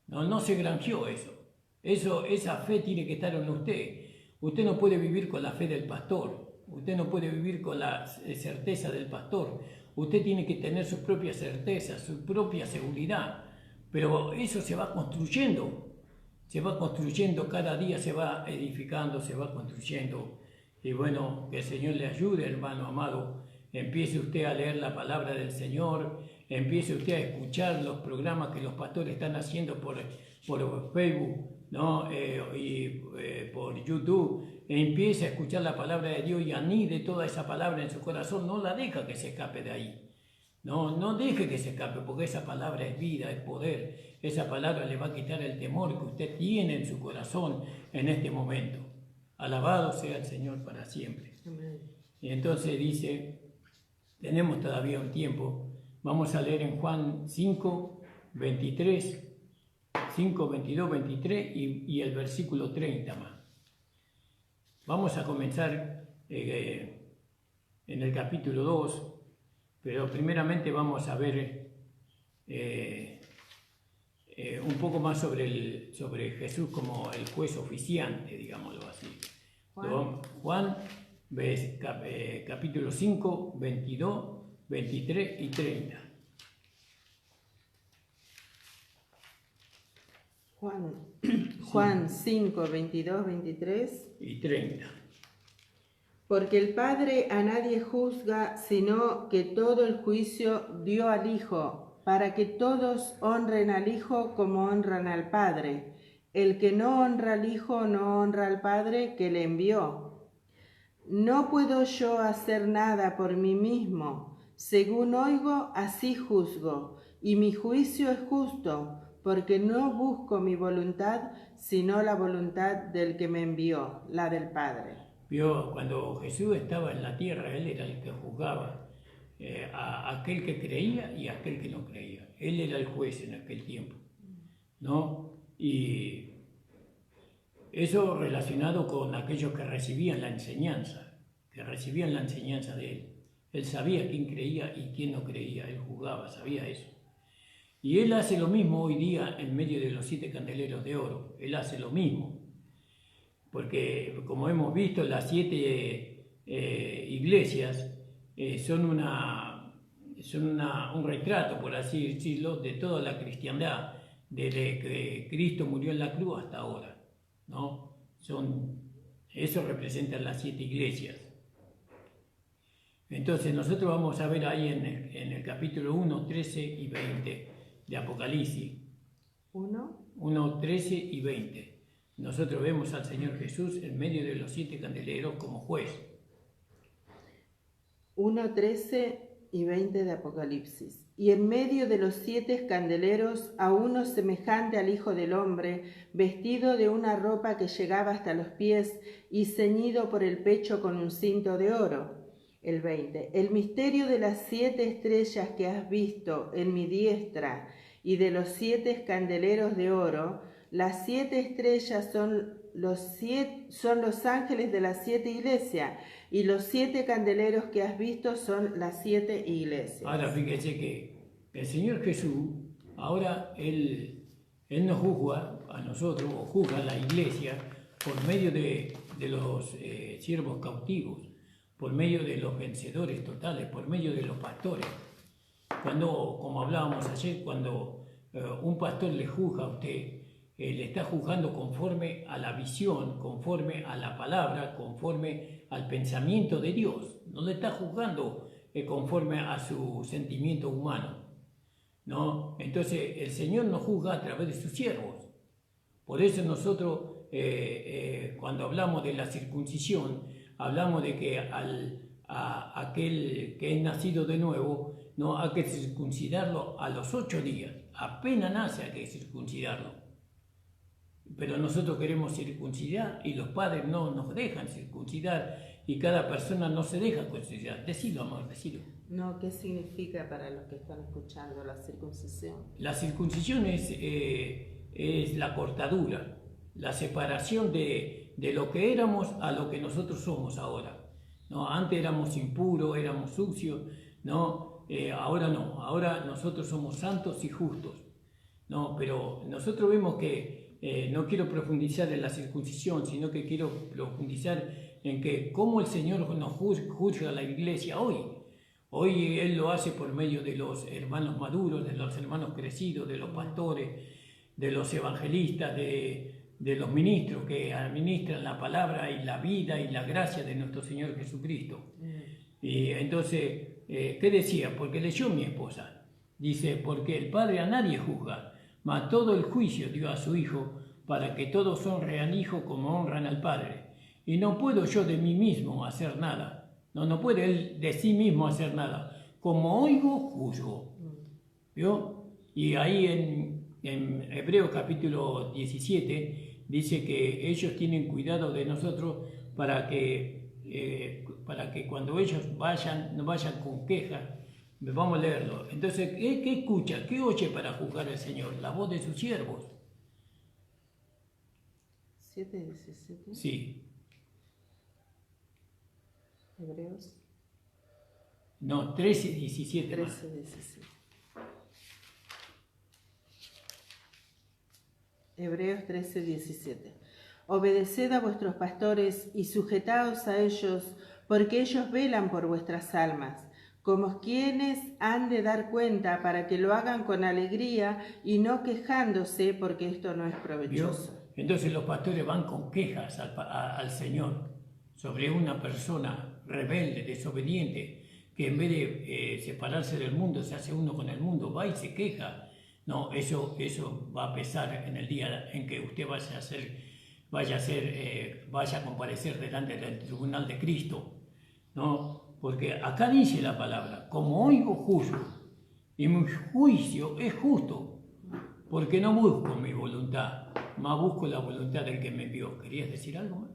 Speaker 1: No se granjeó eso. Esa fe tiene que estar en usted. Usted no puede vivir con la fe del pastor, usted no puede vivir con la certeza del pastor. Usted tiene que tener sus propias certezas, su propia seguridad. Pero eso se va construyendo cada día, se va edificando, se va construyendo. Y bueno, que el Señor le ayude, hermano amado. Empiece usted a leer la palabra del Señor, empiece usted a escuchar los programas que los pastores están haciendo por Facebook, ¿no? Por YouTube. Empiece a escuchar la palabra de Dios y anide toda esa palabra en su corazón, no la deja que se escape de ahí. No deje que se escape, porque esa palabra es vida, es poder. Esa palabra le va a quitar el temor que usted tiene en su corazón en este momento. Alabado sea el Señor para siempre. Amén. Y entonces dice, tenemos todavía un tiempo. Vamos a leer en Juan 5, 23, 5, 22, 23 y el versículo 30 más. Vamos a comenzar en el capítulo 2. Pero primeramente vamos a ver un poco más sobre Jesús como el juez oficiante, digámoslo así. Juan capítulo 5, 22, 23 y 30.
Speaker 2: Juan 5, 22, 23
Speaker 1: y 30.
Speaker 2: Porque el Padre a nadie juzga, sino que todo el juicio dio al Hijo, para que todos honren al Hijo como honran al Padre. El que no honra al Hijo no honra al Padre que le envió. No puedo yo hacer nada por mí mismo. Según oigo, así juzgo, y mi juicio es justo, porque no busco mi voluntad, sino la voluntad del que me envió, la del Padre.
Speaker 1: Vio, cuando Jesús estaba en la tierra, Él era el que juzgaba a aquel que creía y a aquel que no creía. Él era el juez en aquel tiempo, ¿no? Y eso relacionado con aquellos que recibían la enseñanza de Él. Él sabía quién creía y quién no creía, Él juzgaba, sabía eso. Y Él hace lo mismo hoy día en medio de los 7 candeleros de oro. Él hace lo mismo. Porque, como hemos visto, las 7 iglesias son un retrato, por así decirlo, de toda la cristiandad, desde que Cristo murió en la cruz hasta ahora, ¿no? Eso representan las 7 iglesias. Entonces, nosotros vamos a ver ahí en el capítulo 1, 13 y 20 de Apocalipsis. 1, 13 y 20. Nosotros vemos al Señor Jesús en medio de los 7 candeleros como juez.
Speaker 2: 1, 13 y 20 de Apocalipsis. Y en medio de los 7 candeleros a uno semejante al Hijo del Hombre, vestido de una ropa que llegaba hasta los pies y ceñido por el pecho con un cinto de oro. El 20. El misterio de las 7 estrellas que has visto en mi diestra y de los 7 candeleros de oro. Las 7 estrellas son los ángeles de las 7 iglesias, y los 7 candeleros que has visto son las 7 iglesias.
Speaker 1: Ahora fíjese que el Señor Jesús, ahora Él Él nos juzga a nosotros, o juzga a la iglesia, por medio de los siervos cautivos, por medio de los vencedores totales, por medio de los pastores. Cuando, como hablábamos ayer, cuando un pastor le juzga a usted, le está juzgando conforme a la visión, conforme a la palabra, conforme al pensamiento de Dios. No le está juzgando conforme a su sentimiento humano, ¿no? Entonces el Señor nos juzga a través de sus siervos. Por eso nosotros, cuando hablamos de la circuncisión, hablamos de que a aquel que es nacido de nuevo, no hay que circuncidarlo a los 8 días. Apenas nace hay que circuncidarlo. Pero nosotros queremos circuncidar y los padres no nos dejan circuncidar y cada persona no se deja circuncidar. Decilo, amor, decilo.
Speaker 2: No, ¿qué significa para los que están escuchando la circuncisión?
Speaker 1: La circuncisión es la cortadura, la separación de lo que éramos a lo que nosotros somos ahora. ¿No? Antes éramos impuros, éramos sucios, ¿no? Ahora no, ahora nosotros somos santos y justos, ¿no? Pero nosotros vemos que no quiero profundizar en la circuncisión, sino que quiero profundizar en que cómo el Señor nos juzga a la iglesia hoy. Hoy Él lo hace por medio de los hermanos maduros, de los hermanos crecidos, de los pastores, de los evangelistas, de los ministros que administran la palabra y la vida y la gracia de nuestro Señor Jesucristo. Y entonces, ¿qué decía? Porque leyó mi esposa. Dice, porque el Padre a nadie juzga, mas todo el juicio dio a su Hijo, para que todos honren al Hijo como honran al Padre. Y no puedo yo de mí mismo hacer nada. No puede Él de sí mismo hacer nada. Como oigo, juzgo. ¿Vio? Y ahí en Hebreos capítulo 17 dice que ellos tienen cuidado de nosotros para que cuando ellos no vayan con quejas. Vamos a leerlo. Entonces, ¿qué escucha? ¿Qué oye para juzgar al Señor? La voz de sus siervos.
Speaker 2: 7:17.
Speaker 1: Sí.
Speaker 2: Hebreos.
Speaker 1: No, 13:17.
Speaker 2: 13:17. Hebreos 13:17. Obedeced a vuestros pastores y sujetaos a ellos, porque ellos velan por vuestras almas, como quienes han de dar cuenta, para que lo hagan con alegría y no quejándose, porque esto no es provechoso.
Speaker 1: ¿Vio? Entonces los pastores van con quejas al Señor sobre una persona rebelde, desobediente, que en vez de separarse del mundo, se hace uno con el mundo, va y se queja. No, eso va a pesar en el día en que usted vaya a comparecer delante del tribunal de Cristo, ¿no? Porque acá dice la palabra, como oigo juzgo, y mi juicio es justo, porque no busco mi voluntad, más busco la voluntad del que me envió. ¿Querías decir algo más?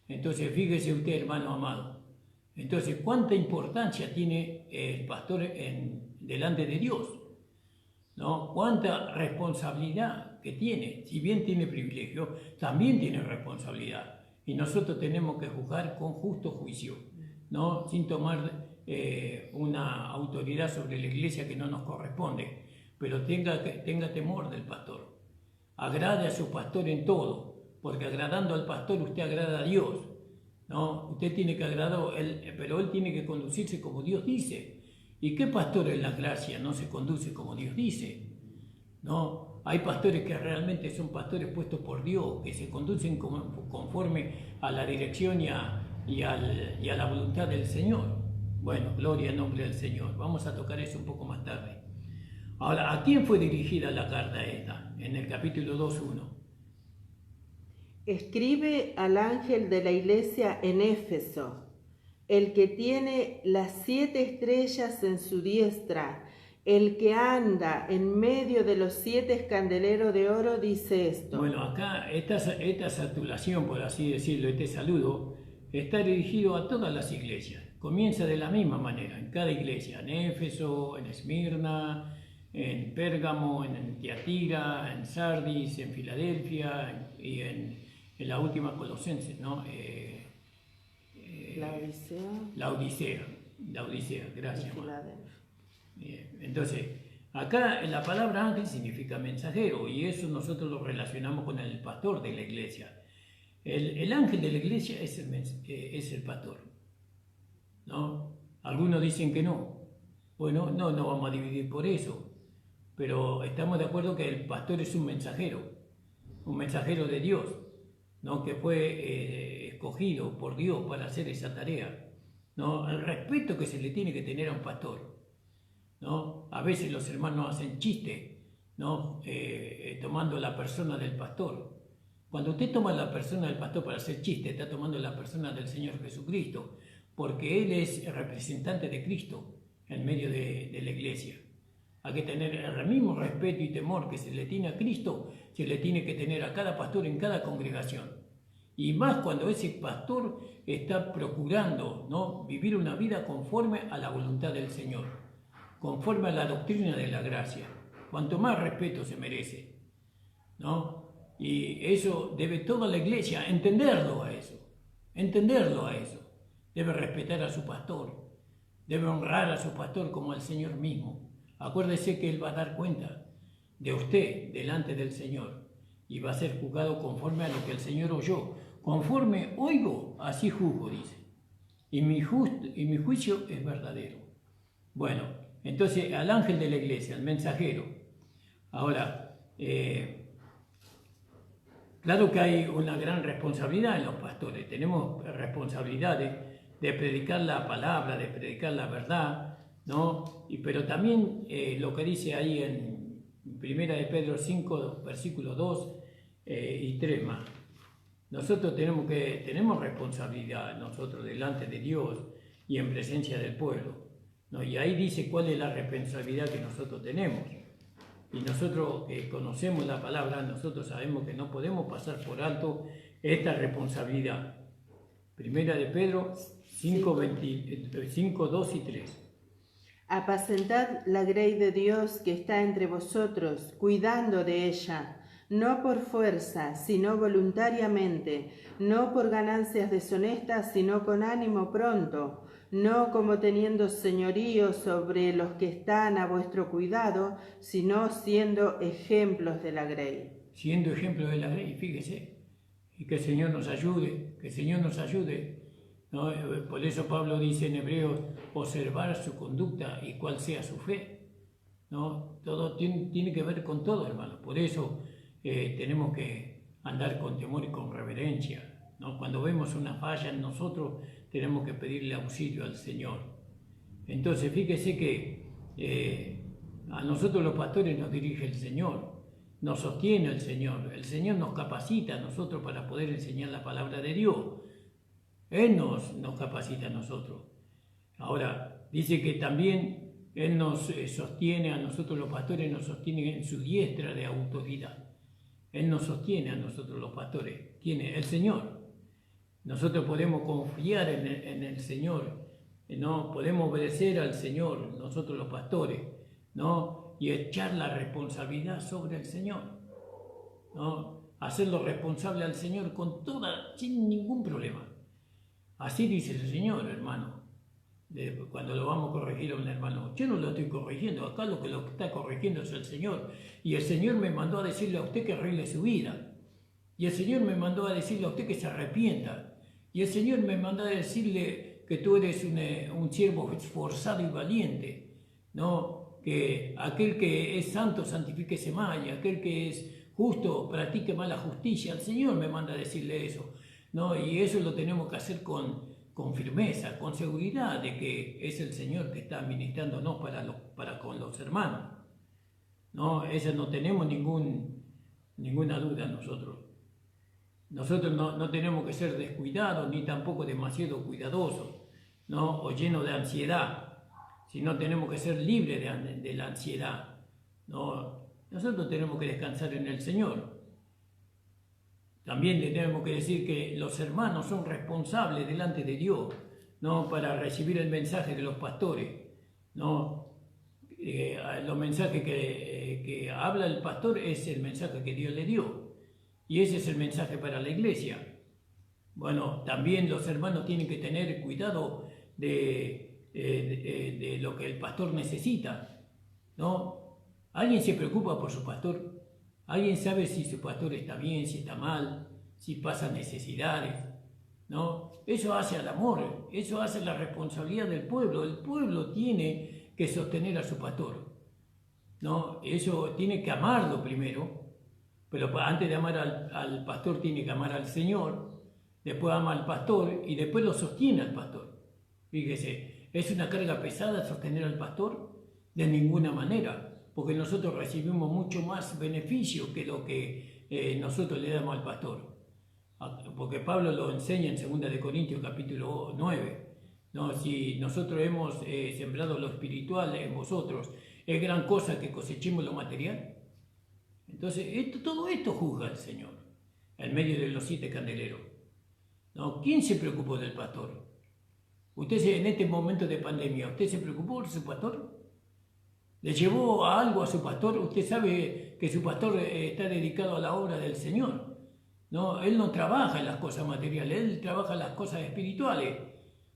Speaker 1: Entonces, fíjese usted, hermano amado. Entonces, ¿cuánta importancia tiene el pastor delante de Dios? ¿No? ¿Cuánta responsabilidad que tiene? Si bien tiene privilegio, también tiene responsabilidad. Y nosotros tenemos que juzgar con justo juicio, ¿no? Sin tomar una autoridad sobre la iglesia que no nos corresponde. Pero tenga temor del pastor. Agrade a su pastor en todo, porque agradando al pastor usted agrada a Dios, ¿no? Usted tiene que agradar, pero él tiene que conducirse como Dios dice. ¿Y qué pastor en la gracia no se conduce como Dios dice? ¿No? Hay pastores que realmente son pastores puestos por Dios, que se conducen conforme a la dirección y a la voluntad del Señor. Bueno, gloria al nombre del Señor. Vamos a tocar eso un poco más tarde. Ahora, ¿a quién fue dirigida la carta esta? En el capítulo 2:1.
Speaker 2: Escribe al ángel de la iglesia en Éfeso, el que tiene las 7 estrellas en su diestra, el que anda en medio de los 7 candeleros de oro, dice esto.
Speaker 1: Bueno, acá esta saturación, por así decirlo, este saludo, está dirigido a todas las iglesias. Comienza de la misma manera, en cada iglesia, en Éfeso, en Esmirna, en Pérgamo, en Tiatira, en Sardis, en Filadelfia y en la última Colosenses, ¿no? La Odisea, gracias.
Speaker 2: Filadelfia.
Speaker 1: Bien. Entonces, Acá la palabra ángel significa mensajero y eso nosotros lo relacionamos con el pastor de la iglesia. El ángel de la iglesia es el pastor, ¿no? Algunos dicen que no. Bueno, no vamos a dividir por eso, pero estamos de acuerdo que el pastor es un mensajero de Dios, ¿no? Que fue escogido por Dios para hacer esa tarea, ¿no? El respeto que se le tiene que tener a un pastor, ¿no? A veces los hermanos hacen chiste, ¿no? Tomando la persona del pastor. Cuando usted toma la persona del pastor para hacer chiste, está tomando la persona del Señor Jesucristo, porque Él es el representante de Cristo en medio de la iglesia. Hay que tener el mismo respeto y temor que se le tiene a Cristo, se le tiene que tener a cada pastor en cada congregación. Y más cuando ese pastor está procurando, ¿no? Vivir una vida conforme a la voluntad del Señor, conforme a la doctrina de la gracia. Cuanto más respeto se merece, ¿no? Y eso debe toda la iglesia entenderlo a eso. Debe respetar a su pastor, debe honrar a su pastor como al Señor mismo. Acuérdese que Él va a dar cuenta de usted delante del Señor y va a ser juzgado conforme a lo que el Señor oyó. Conforme oigo, así juzgo, dice. Y mi juicio es verdadero. Bueno, entonces al ángel de la iglesia, al mensajero. Ahora, claro que hay una gran responsabilidad en los pastores. Tenemos responsabilidad de predicar la palabra, de predicar la verdad, ¿no? Pero también lo que dice ahí en 1 de Pedro 5, versículos 2 y 3 más. Nosotros tenemos responsabilidad, nosotros delante de Dios y en presencia del pueblo, ¿no? Y ahí dice cuál es la responsabilidad que nosotros tenemos. Y nosotros que conocemos la palabra, nosotros sabemos que no podemos pasar por alto esta responsabilidad. 1 de Pedro 5, 2 y 3.
Speaker 2: Apacentad la grey de Dios que está entre vosotros, cuidando de ella, no por fuerza, sino voluntariamente, no por ganancias deshonestas, sino con ánimo pronto, no como teniendo señorío sobre los que están a vuestro cuidado, sino siendo ejemplos de la grey.
Speaker 1: Siendo ejemplos de la grey, fíjese, y que el Señor nos ayude, ¿no? Por eso Pablo dice en Hebreos, observar su conducta y cuál sea su fe, ¿no? Todo tiene que ver con todo, hermano. Por eso tenemos que andar con temor y con reverencia, ¿no? Cuando vemos una falla en nosotros, tenemos que pedirle auxilio al Señor. Entonces, fíjese que a nosotros los pastores nos dirige el Señor, nos sostiene el Señor nos capacita a nosotros para poder enseñar la palabra de Dios. Él nos capacita a nosotros. Ahora, dice que también Él nos sostiene a nosotros los pastores, nos sostiene en su diestra de autoridad. Él nos sostiene a nosotros los pastores. ¿Quién es? El Señor. Nosotros podemos confiar en el Señor, ¿no? Podemos obedecer al Señor, nosotros los pastores, ¿no? Y echar la responsabilidad sobre el Señor, ¿no? Hacerlo responsable al Señor sin ningún problema. Así dice el Señor, hermano. Cuando lo vamos a corregir a un hermano, yo no lo estoy corrigiendo, acá lo que está corrigiendo es el Señor. Y el Señor me mandó a decirle a usted que arregle su vida. Y el Señor me mandó a decirle a usted que se arrepienta. Y el Señor me mandó a decirle que tú eres un siervo esforzado y valiente, ¿no? Que aquel que es santo santifíquese más, y aquel que es justo practique más la justicia. El Señor me manda a decirle eso, ¿no? Y eso lo tenemos que hacer con firmeza, con seguridad de que es el Señor que está ministrándonos para con los hermanos, ¿no? Eso no tenemos ninguna duda nosotros. Nosotros no tenemos que ser descuidados ni tampoco demasiado cuidadosos, ¿no? O llenos de ansiedad, sino tenemos que ser libres de la ansiedad, ¿no? Nosotros tenemos que descansar en el Señor. También le tenemos que decir que los hermanos son responsables delante de Dios, ¿no? Para recibir el mensaje de los pastores, ¿no? Los mensajes que habla el pastor es el mensaje que Dios le dio. Y ese es el mensaje para la iglesia. Bueno, también los hermanos tienen que tener cuidado de lo que el pastor necesita, ¿no? ¿Alguien se preocupa por su pastor? ¿Alguien sabe si su pastor está bien, si está mal, si pasa necesidades? ¿No? Eso hace al amor, eso hace la responsabilidad del pueblo. El pueblo tiene que sostener a su pastor, ¿no? Eso tiene que amarlo primero, pero antes de amar al pastor tiene que amar al Señor, después ama al pastor y después lo sostiene al pastor. Fíjese, ¿es una carga pesada sostener al pastor? De ninguna manera, porque nosotros recibimos mucho más beneficio que lo que nosotros le damos al pastor. Porque Pablo lo enseña en 2 Corintios capítulo 9, ¿no? Si nosotros hemos sembrado lo espiritual en vosotros, ¿es gran cosa que cosechemos lo material? Entonces, todo esto juzga el Señor, en medio de los 7 candeleros, ¿no? ¿Quién se preocupó del pastor? Usted en este momento de pandemia, ¿usted se preocupó por su pastor? ¿Le llevó a algo a su pastor? Usted sabe que su pastor está dedicado a la obra del Señor, ¿no? Él no trabaja en las cosas materiales, él trabaja en las cosas espirituales.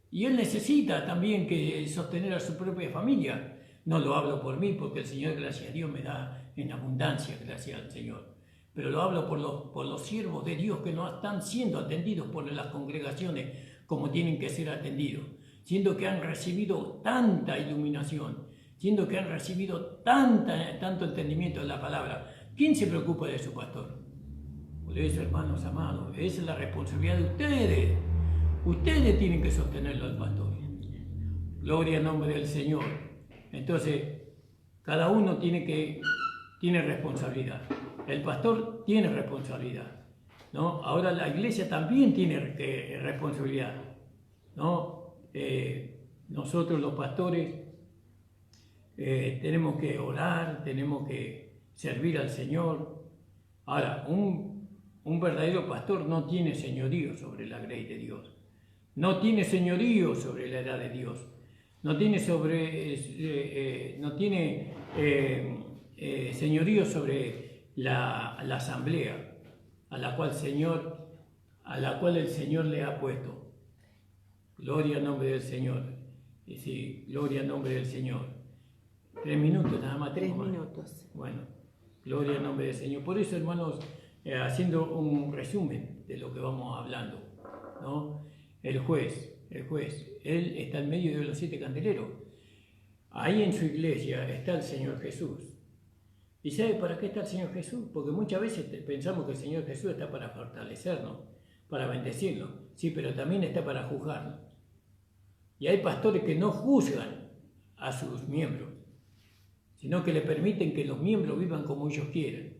Speaker 1: Y él necesita también que sostener a su propia familia. No lo hablo por mí, porque el Señor, gracias a Dios, me da en abundancia, gracias al Señor. Pero lo hablo por los siervos de Dios que no están siendo atendidos por las congregaciones como tienen que ser atendidos, siendo que han recibido tanta iluminación, siendo que han recibido tanto entendimiento de la palabra. ¿Quién se preocupa de su pastor? Por eso, hermanos amados, esa es la responsabilidad de ustedes. Ustedes tienen que sostenerlo al pastor. Gloria al nombre del Señor. Entonces, cada uno tiene responsabilidad. El pastor tiene responsabilidad, ¿no? Ahora la iglesia también tiene responsabilidad, ¿no? Nosotros los pastores tenemos que orar, tenemos que servir al Señor. Ahora, un verdadero pastor no tiene señorío sobre la grey de Dios, no tiene señorío sobre la edad de Dios, no tiene señorío sobre la asamblea a la cual el Señor le ha puesto. Gloria al nombre del Señor. Y sí, gloria al nombre del Señor. 3 minutos nada más.
Speaker 2: 3 minutos.
Speaker 1: Bueno, gloria al nombre del Señor. Por eso, hermanos, haciendo un resumen de lo que vamos hablando, ¿no? El juez, él está en medio de los 7 candeleros. Ahí en su iglesia está el Señor Jesús. ¿Y sabe para qué está el Señor Jesús? Porque muchas veces pensamos que el Señor Jesús está para fortalecernos, para bendecirnos. Sí, pero también está para juzgarnos. Y hay pastores que no juzgan a sus miembros, sino que le permiten que los miembros vivan como ellos quieren,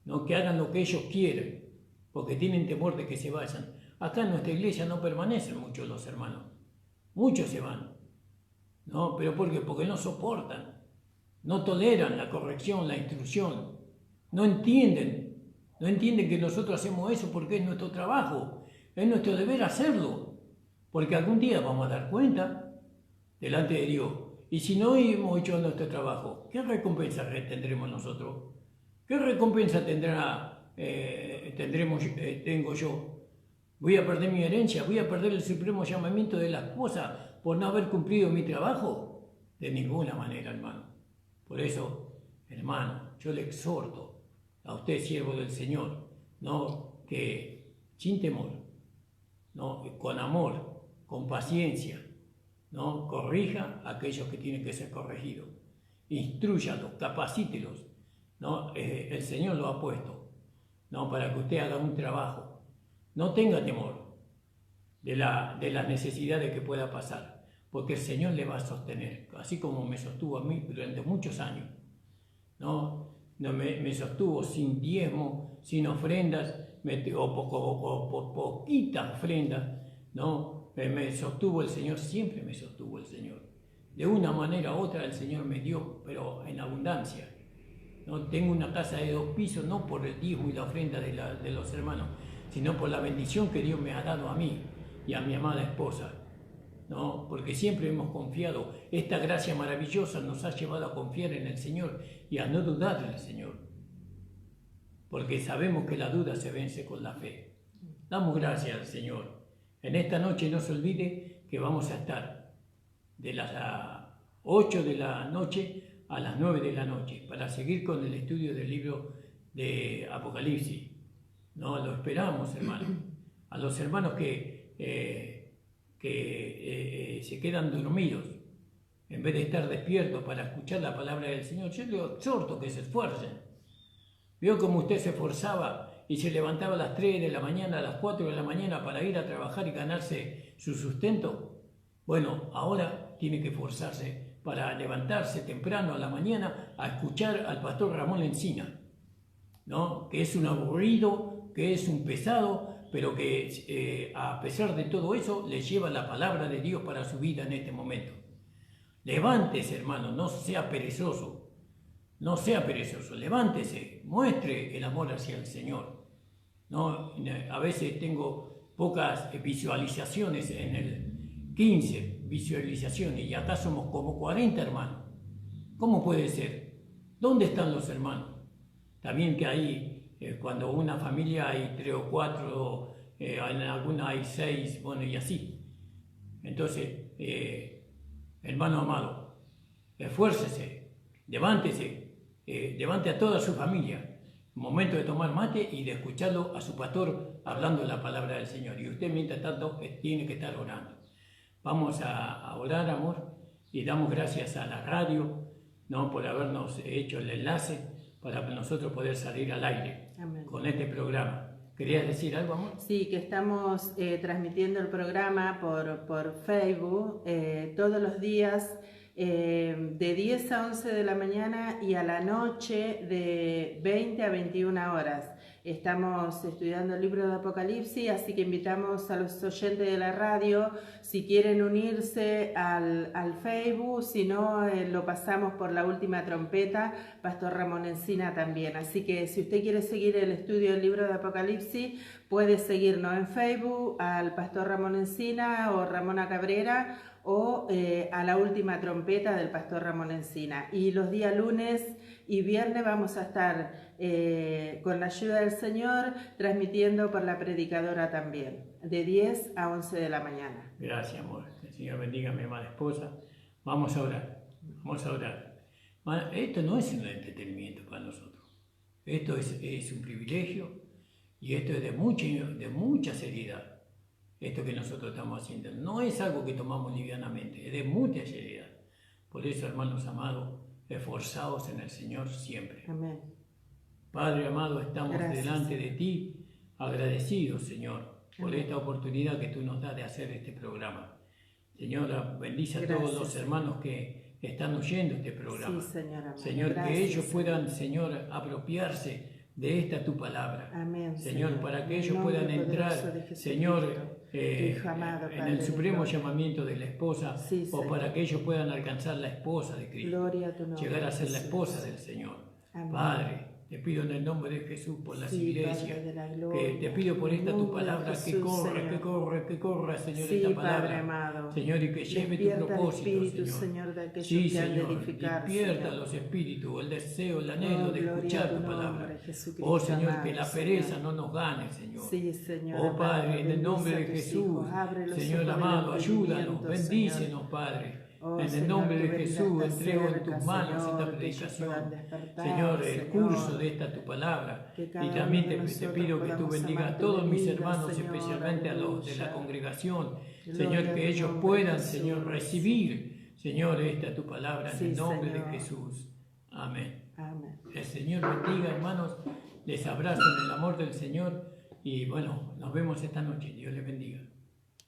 Speaker 1: no que hagan lo que ellos quieren, porque tienen temor de que se vayan. Acá en nuestra iglesia no permanecen muchos los hermanos, muchos se van, ¿no? ¿Pero por qué? Porque no soportan, no toleran la corrección, la instrucción, no entienden que nosotros hacemos eso porque es nuestro trabajo, es nuestro deber hacerlo, porque algún día vamos a dar cuenta delante de Dios. Y si no hemos hecho nuestro trabajo, ¿qué recompensa tendremos nosotros? ¿Qué recompensa tengo yo? ¿Voy a perder mi herencia? ¿Voy a perder el supremo llamamiento de la esposa por no haber cumplido mi trabajo? De ninguna manera, hermano. Por eso, hermano, yo le exhorto a usted, siervo del Señor, ¿no? Que sin temor, ¿no? Con amor, con paciencia, ¿no? Corrija a aquellos que tienen que ser corregidos. Instrúyalos, capacítelos, ¿no? El Señor lo ha puesto, ¿no? Para que usted haga un trabajo. No tenga temor de las necesidades que pueda pasar, porque el Señor le va a sostener, así como me sostuvo a mí durante muchos años, ¿no? Me sostuvo sin diezmo, sin ofrendas, o poquitas ofrendas, ¿no? Me sostuvo el Señor, siempre me sostuvo el Señor. De una manera u otra el Señor me dio, pero en abundancia. ¿No? Tengo una casa de 2 pisos, no por el diezmo y la ofrenda de los hermanos, sino por la bendición que Dios me ha dado a mí y a mi amada esposa, ¿no? Porque siempre hemos confiado. Esta gracia maravillosa nos ha llevado a confiar en el Señor y a no dudar en el Señor, porque sabemos que la duda se vence con la fe. Damos gracias al Señor. En esta noche no se olvide que vamos a estar de las 8 de la noche a las 9 de la noche para seguir con el estudio del libro de Apocalipsis. No, lo esperamos, hermanos. A los hermanos que se quedan dormidos, en vez de estar despiertos para escuchar la palabra del Señor, yo les exhorto que se esfuercen. ¿Vio cómo usted se esforzaba y se levantaba a las 3 de la mañana, a las 4 de la mañana para ir a trabajar y ganarse su sustento? Bueno, ahora tiene que esforzarse para levantarse temprano a la mañana a escuchar al pastor Ramón Encina, ¿no? Que es un aburrido, que es un pesado, pero que a pesar de todo eso le lleva la palabra de Dios para su vida en este momento. Levántese, hermano, no sea perezoso, no sea perezoso, levántese, muestre el amor hacia el Señor. ¿No? A veces tengo pocas visualizaciones en el 15 visualizaciones y acá somos como 40 hermanos. ¿Cómo puede ser? ¿Dónde están los hermanos? También que hay, cuando una familia hay 3 o 4, en alguna hay 6, bueno, y así. Entonces, hermano amado, esfuércese, levántese, levante a toda su familia. Momento de tomar mate y de escucharlo a su pastor hablando la palabra del Señor. Y usted, mientras tanto, tiene que estar orando. Vamos a orar, amor, y damos gracias a la radio, ¿no? Por habernos hecho el enlace para nosotros poder salir al aire. Amén. Con este programa. ¿Querías decir algo, amor?
Speaker 2: Sí, que estamos transmitiendo el programa por Facebook todos los días de 10 a 11 de la mañana y a la noche de 20 a 21 horas. Estamos estudiando el libro de Apocalipsis, así que invitamos a los oyentes de la radio, si quieren unirse al Facebook, si no, lo pasamos por la última trompeta, Pastor Ramón Encina también. Así que si usted quiere seguir el estudio del libro de Apocalipsis, puede seguirnos en Facebook al Pastor Ramón Encina o Ramona Cabrera, o a la última trompeta del Pastor Ramón Encina. Y los días lunes y viernes vamos a estar con la ayuda del Señor transmitiendo por la predicadora también, de 10 a 11 de la mañana.
Speaker 1: Gracias, amor. Que el Señor bendiga a mi amada esposa. Vamos a orar. Vamos a orar. Esto no es un entretenimiento para nosotros. Esto es un privilegio y esto es de mucha seriedad. Esto que nosotros estamos haciendo no es algo que tomamos livianamente, es de mucha seriedad. Por eso, hermanos amados, esforzados en el Señor siempre.
Speaker 2: Amén.
Speaker 1: Padre amado, estamos delante de ti, agradecidos, Señor, por esta oportunidad que tú nos das de hacer este programa. Señor, bendice a todos los hermanos que están oyendo este programa.
Speaker 2: Sí, Señor, amén.
Speaker 1: Señor, que ellos puedan, Señor, apropiarse de esta tu palabra.
Speaker 2: Amén,
Speaker 1: Señor, para que ellos puedan entrar, Señor, en el supremo llamamiento de la esposa, sí, o para que ellos puedan alcanzar la esposa de Cristo,
Speaker 2: gloria a tu nombre,
Speaker 1: llegar a ser la esposa del Señor. Amén. Padre, te pido en el nombre de Jesús por las iglesias, que te pido por esta tu palabra, Jesús, que corra, Señor, sí, esta palabra, Padre amado. Señor, y que lleve tu propósito,
Speaker 2: espíritu, Señor, de
Speaker 1: sí,
Speaker 2: Señor,
Speaker 1: despierta los espíritus, el deseo, el anhelo de escuchar tu palabra. Oh, Señor, que la pereza no nos gane, Señor.
Speaker 2: Sí, Señor.
Speaker 1: Oh, Padre, en el nombre de Jesús, Señor amado, ayúdanos, bendícenos, Padre.
Speaker 2: Oh,
Speaker 1: en el nombre de Jesús, entrego en tus manos esta predicación, Señor, el curso de esta tu palabra. Y también te pido que tú bendigas a todos mis hermanos, especialmente a los de la congregación. Señor, que ellos puedan, Señor, recibir, Señor, esta tu palabra en el nombre de Jesús. Amén.
Speaker 2: Amén.
Speaker 1: El Señor bendiga, hermanos. Les abrazo en el amor del Señor. Y bueno, nos vemos esta noche. Dios les bendiga.